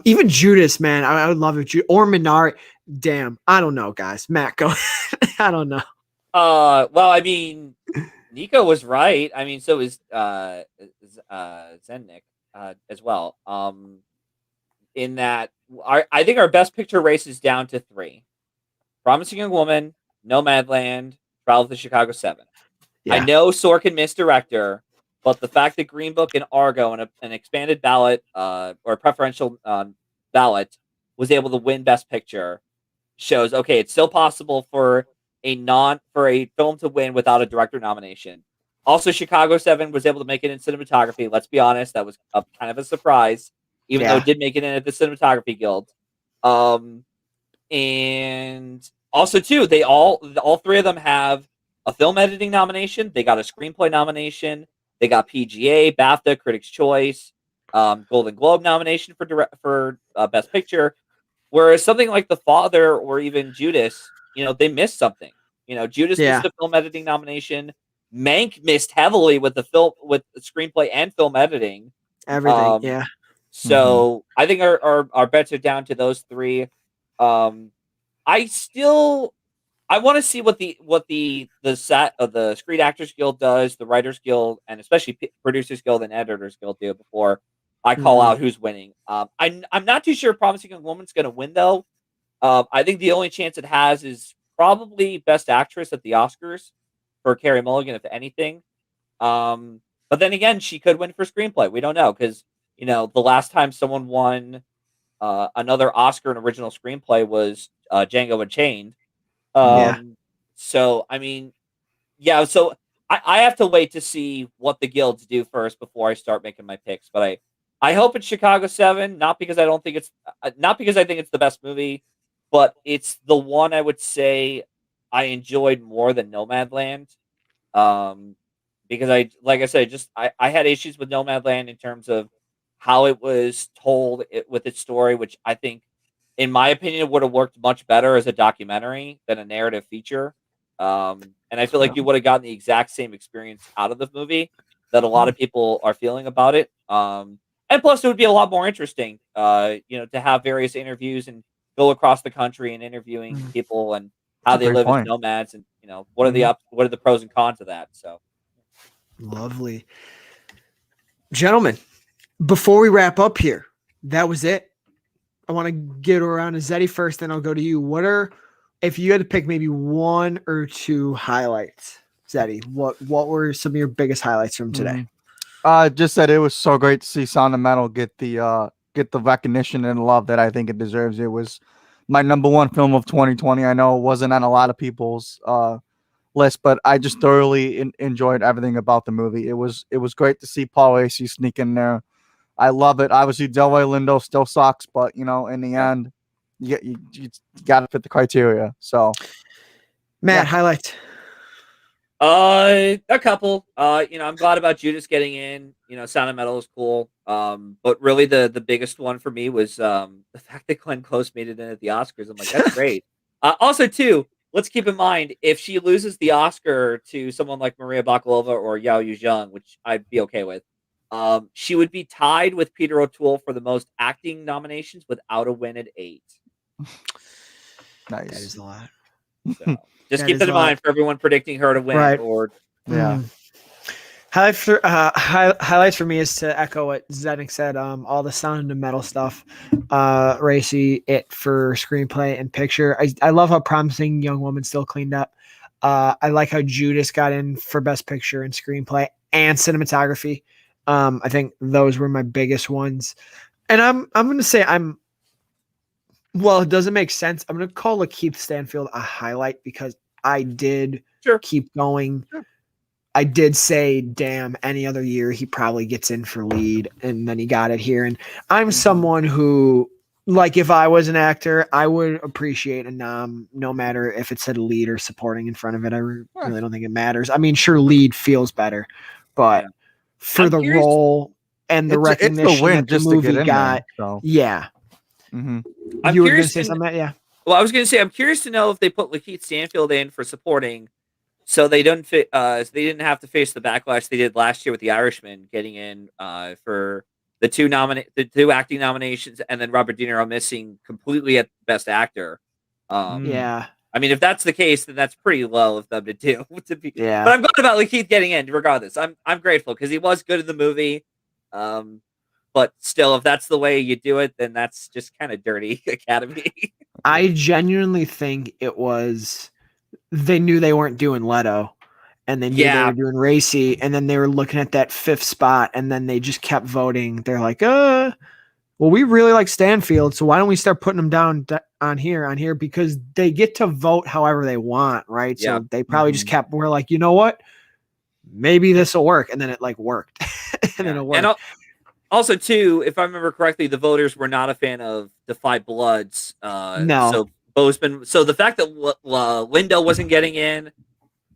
Even Judas, man, I would love it. Or Minari. Damn, I don't know, guys. Matt, go. I don't know. Well, I mean, Nico was right. I mean, so is Zennik as well. In that, I think our best picture race is down to 3: Promising Young Woman, Nomadland, Trial of the Chicago 7. I Yeah, know Sorkin missed director, but the fact that Green Book and Argo and an expanded ballot or preferential ballot was able to win Best Picture shows okay, it's still possible for a film to win without a director nomination. Also, Chicago 7 was able to make it in cinematography. Let's be honest, that was kind of a surprise, even though yeah, it did make it in at the Cinematography Guild. Um, and also too, all 3 of them have a film editing nomination. They got a screenplay nomination. They got PGA, BAFTA, Critics' Choice, Golden Globe nomination for Best Picture. Whereas something like The Father or even Judas, they missed something. Judas missed Yeah. the film editing nomination. Mank missed heavily with the screenplay and film editing. Everything. Yeah. So I think our bets are down to those three. Um, I want to see what the set of the Screen Actors Guild does, the Writers Guild, and especially Producers Guild and Editors Guild do before I call out who's winning. I'm not too sure Promising Young Woman's going to win though. I think the only chance it has is probably Best Actress at the Oscars for Carey Mulligan, if anything. But then again, she could win for screenplay. We don't know because the last time someone won another Oscar in original screenplay was Django Unchained. Yeah. So I mean, yeah. So I have to wait to see what the guilds do first before I start making my picks. But I hope it's Chicago 7, not because I don't think it's not because I think it's the best movie, but it's the one I would say I enjoyed more than Nomadland. Um, because like I said, I had issues with Nomadland in terms of how it was told with its story, which I think, in my opinion, would have worked much better as a documentary than a narrative feature. And I feel like you would have gotten the exact same experience out of the movie that a lot of people are feeling about it. And plus, it would be a lot more interesting, to have various interviews and go across the country and interviewing people and how That's a they great live as point. nomads, and what are the pros and cons of that. So Lovely. Gentlemen, before we wrap up here, that was it. I want to get around to Zeddy first, then I'll go to you. If you had to pick maybe one or two highlights, Zeddy, what were some of your biggest highlights from today? Just that it was so great to see Sound of Metal get the recognition and love that I think it deserves. It was my number one film of 2020. I know it wasn't on a lot of people's list, but I just thoroughly enjoyed everything about the movie. It was great to see Paul Raci sneak in there. I love it. Obviously, Delroy Lindo still sucks, but in the end, you got to fit the criteria. So, Matt, highlights. a couple. I'm glad about Judas getting in. Sound of Metal is cool. But really the biggest one for me was the fact that Glenn Close made it in at the Oscars. I'm like, that's great. Also, too, let's keep in mind if she loses the Oscar to someone like Maria Bakalova or Yao Yu-jung, which I'd be okay with, she would be tied with Peter O'Toole for the most acting nominations without a win at 8. nice. That is a lot. So just keep that in mind for everyone predicting her to win. Right. Or Highlights for me is to echo what Zednick said. All the Sound of Metal stuff, Racy, it for screenplay and picture. I love how Promising Young Woman still cleaned up. I like how Judas got in for best picture and screenplay and cinematography. I think those were my biggest ones. And I'm going to say well, it doesn't make sense. I'm going to call Lakeith Stanfield a highlight because I did keep going. Sure. I did say, damn, any other year he probably gets in for lead, and then he got it here. And I'm someone who, like, if I was an actor, I would appreciate a nom, no matter if it said lead or supporting in front of it. I really don't think it matters. I mean, sure, lead feels better, but for the role and the recognition win that the just to get movie in got, there, so. Yeah. I'm you were going to curious say something, Matt? Yeah. Well, I was going to say I'm curious to know if they put Lakeith Stanfield in for supporting, so they didn't have to face the backlash they did last year with The Irishman getting in for the two acting nominations, and then Robert De Niro missing completely at Best Actor. Yeah. I mean, if that's the case, then that's pretty low of them to do. Yeah. But I'm glad about Lakeith getting in, regardless. I'm grateful because he was good in the movie. But still, if that's the way you do it, then that's just kind of dirty Academy. I genuinely think it was they knew they weren't doing Leto, and they knew they were doing Racy, and then they were looking at that 5th spot, and then they just kept voting. They're like, well, we really like Stanfield, so why don't we start putting them down on here, because they get to vote however they want, right? Yeah. So they probably just we're like, you know what? Maybe this will work, and then it worked. And then it worked. And also, too, if I remember correctly, the voters were not a fan of Defy Bloods. No. So Boseman. So the fact that Lindo wasn't getting in,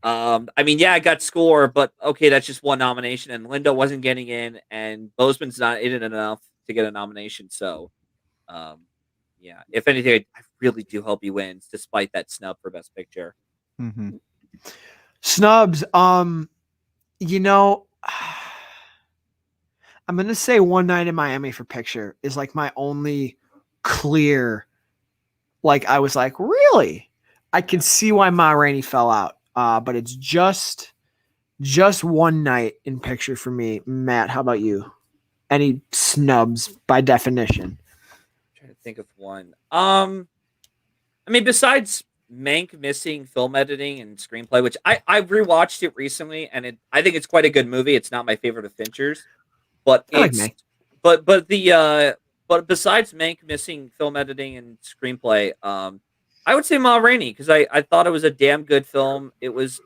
I mean, it got score, but okay, that's just one nomination, and Lindo wasn't getting in, and Boseman's not in it enough to get a nomination. So, Yeah. If anything, I really do hope he wins, despite that snub for Best Picture. Mm-hmm. Snubs. You know, I'm gonna say One Night in Miami for picture is like my only clear. Like I was like, really? I can see why Ma Rainey fell out. But it's just One Night in picture for me. Matt, how about you? Any snubs by definition? Trying to think of one. I mean, besides Mank missing film editing and screenplay, which I rewatched it recently, and I think it's quite a good movie. It's not my favorite of Fincher's, but I like it's Mank. but besides Mank missing film editing and screenplay, I would say Ma Rainey, because I thought it was a damn good film.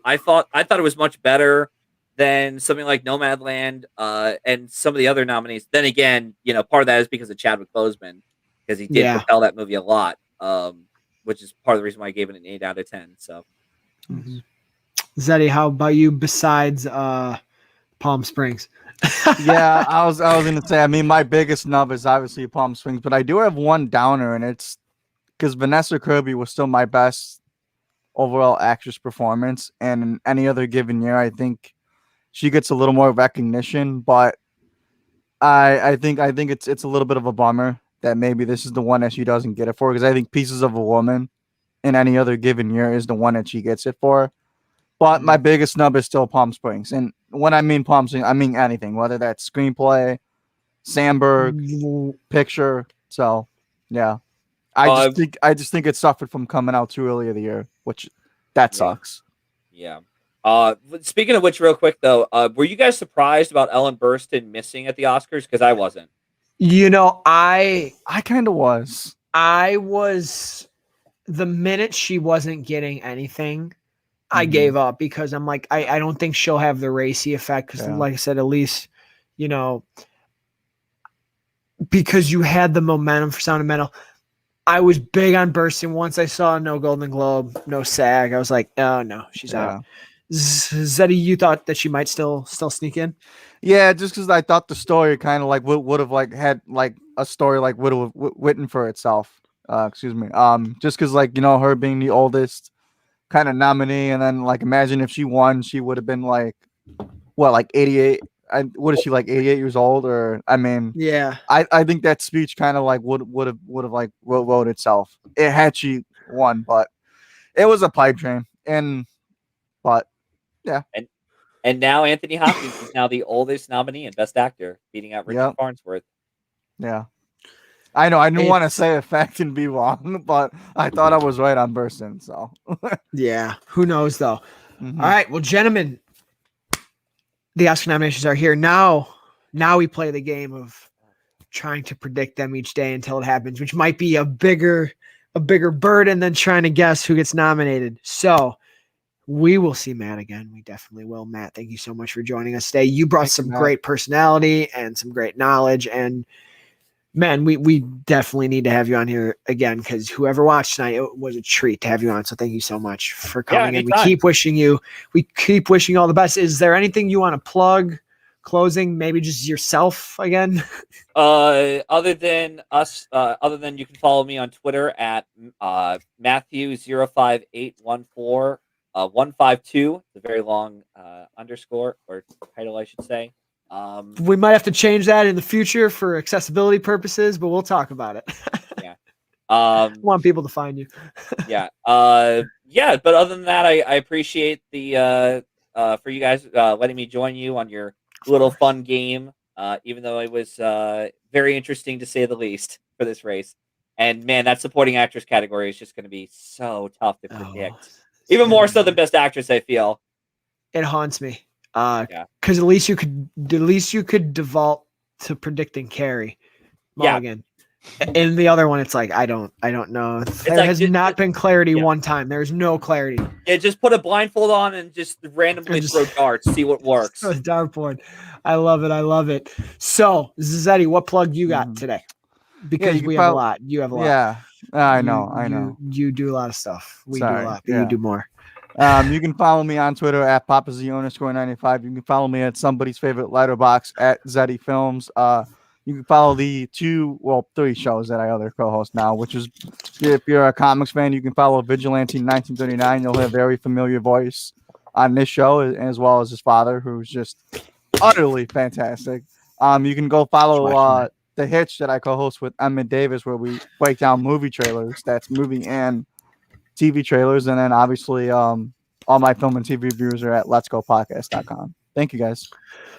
I thought it was much better than something like Nomadland, and some of the other nominees. Then again, part of that is because of Chadwick Boseman, because he did Yeah. propel that movie a lot. Which is part of the reason why I gave it an 8 out of 10. So, Mhm. Zeddy, how about you besides Palm Springs? Yeah, I was gonna say. I mean, my biggest snub is obviously Palm Springs, but I do have one downer, and it's because Vanessa Kirby was still my best overall actress performance, and in any other given year, I think she gets a little more recognition. But I think it's a little bit of a bummer that maybe this is the one that she doesn't get it for, because I think Pieces of a Woman in any other given year is the one that she gets it for. But my biggest snub is still Palm Springs. And when I mean Palm Springs, I mean anything, whether that's screenplay, Sandberg, picture. So yeah. I just think it suffered from coming out too early of the year, which that sucks. Yeah. Speaking of which, real quick though, were you guys surprised about Ellen Burstyn missing at the Oscars? Because I wasn't. I kind of was. I was the minute she wasn't getting anything, I gave up, because I'm like, I don't think she'll have the racy effect. Because, like I said, at least, because you had the momentum for Sound of Metal. I was big on Burstyn. Once I saw no Golden Globe, no SAG, I was like, oh no, she's out. Zeddy, you thought that she might still sneak in? Yeah, just because I thought the story kind of like would have like had like a story like would have written for itself. Excuse me. Just because like her being the oldest kind of nominee, and then like imagine if she won, she would have been like what, like 88. What is she, like 88 years old? Or I mean, yeah. I think that speech kind of like would have like wrote itself. It had she won, but it was a pipe dream. But yeah. And now Anthony Hopkins is now the oldest nominee and Best Actor, beating out Richard Farnsworth. Yeah. I know. I didn't want to say a fact and be wrong, but I thought I was right on Burstyn. So yeah, who knows though? All right, well, gentlemen, the Oscar nominations are here now. Now we play the game of trying to predict them each day until it happens, which might be a bigger burden than trying to guess who gets nominated. So we will see Matt again. We definitely will. Matt, thank you so much for joining us today. You brought some great personality and some great knowledge, and man, we definitely need to have you on here again, because whoever watched tonight, it was a treat to have you on. So thank you so much for coming in. We keep wishing you all the best. Is there anything you want to plug? Closing, maybe just yourself again. Other than you can follow me on Twitter at Matthew05814 152. It's a very long underscore or title, I should say. We might have to change that in the future for accessibility purposes, but we'll talk about it. Yeah. Want people to find you. Yeah. Yeah. But other than that, I appreciate the for you guys letting me join you on your little fun game. Even though it was very interesting to say the least for this race. And man, that supporting actress category is just going to be so tough to predict. Even more so than Best Actress, I feel. It haunts me. Because at least you could default to predicting Carrie Mulligan. And the other one, it's like I don't know. There has not been clarity one time. There's no clarity. Yeah, just put a blindfold on and just randomly throw darts, see what works. Dartboard. I love it. So, Zeddy, what plug you got today? Because we have a lot. You have a lot. Yeah, I know. You do a lot of stuff. We do a lot, but you do more. You can follow me on Twitter at PapaZ_95. You can follow me at somebody's favorite letterbox at Zeddy Films. You can follow the three shows that I other co-host now, which is if you're a comics fan, you can follow Vigilante 1939. You'll have a very familiar voice on this show, as well as his father, who's just utterly fantastic. You can go follow The Hitch that I co-host with Emmett Davis, where we break down movie trailers. That's movie and TV trailers. And then obviously all my film and TV reviews are at letsgopodcast.com. Thank you, guys.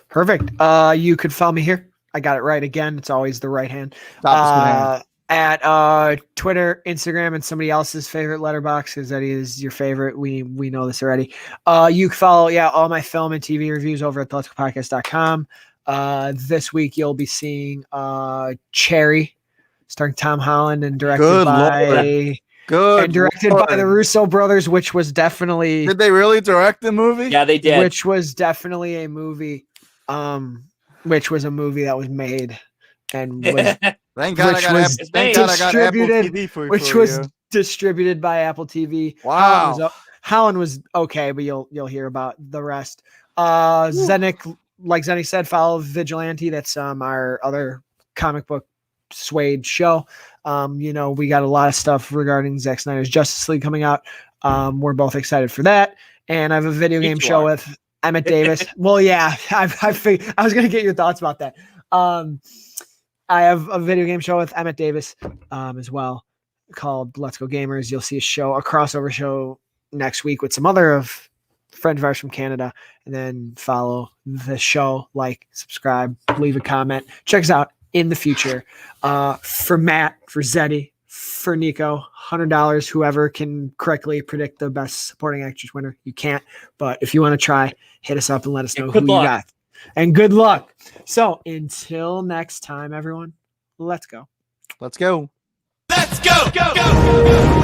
Perfect. You could follow me here. I got it right again. It's always the right hand. At Twitter, Instagram, and somebody else's favorite letterbox, because Eddie is your favorite. We know this already. You can follow all my film and TV reviews over at letsgopodcast.com. This week you'll be seeing Cherry, starring Tom Holland and directed by the Russo brothers, which was definitely. Did they really direct the movie? Yeah, they did. Which was definitely a movie. Which was a movie that was made and was thank God I got Apple TV which was distributed by Apple TV. Wow. Holland was okay, but you'll hear about the rest. Zenik, like Zenik said, follow Vigilante. That's our other comic book swayed show. We got a lot of stuff regarding Zack Snyder's Justice League coming out. We're both excited for that. And I have a video game show with Emmett Davis. Well, yeah, I was going to get your thoughts about that. I have a video game show with Emmett Davis as well called Let's Go Gamers. You'll see a crossover show next week with some other of friends of ours from Canada, and then follow the show, like, subscribe, leave a comment. Check us out in the future. For Matt, for Zeddy, for Nikko, $100. Whoever can correctly predict the best supporting actress winner. You can't, but if you want to try, hit us up and let us know who you got. And good luck. So until next time, everyone, let's go. Let's go. Let's go. Go. Go.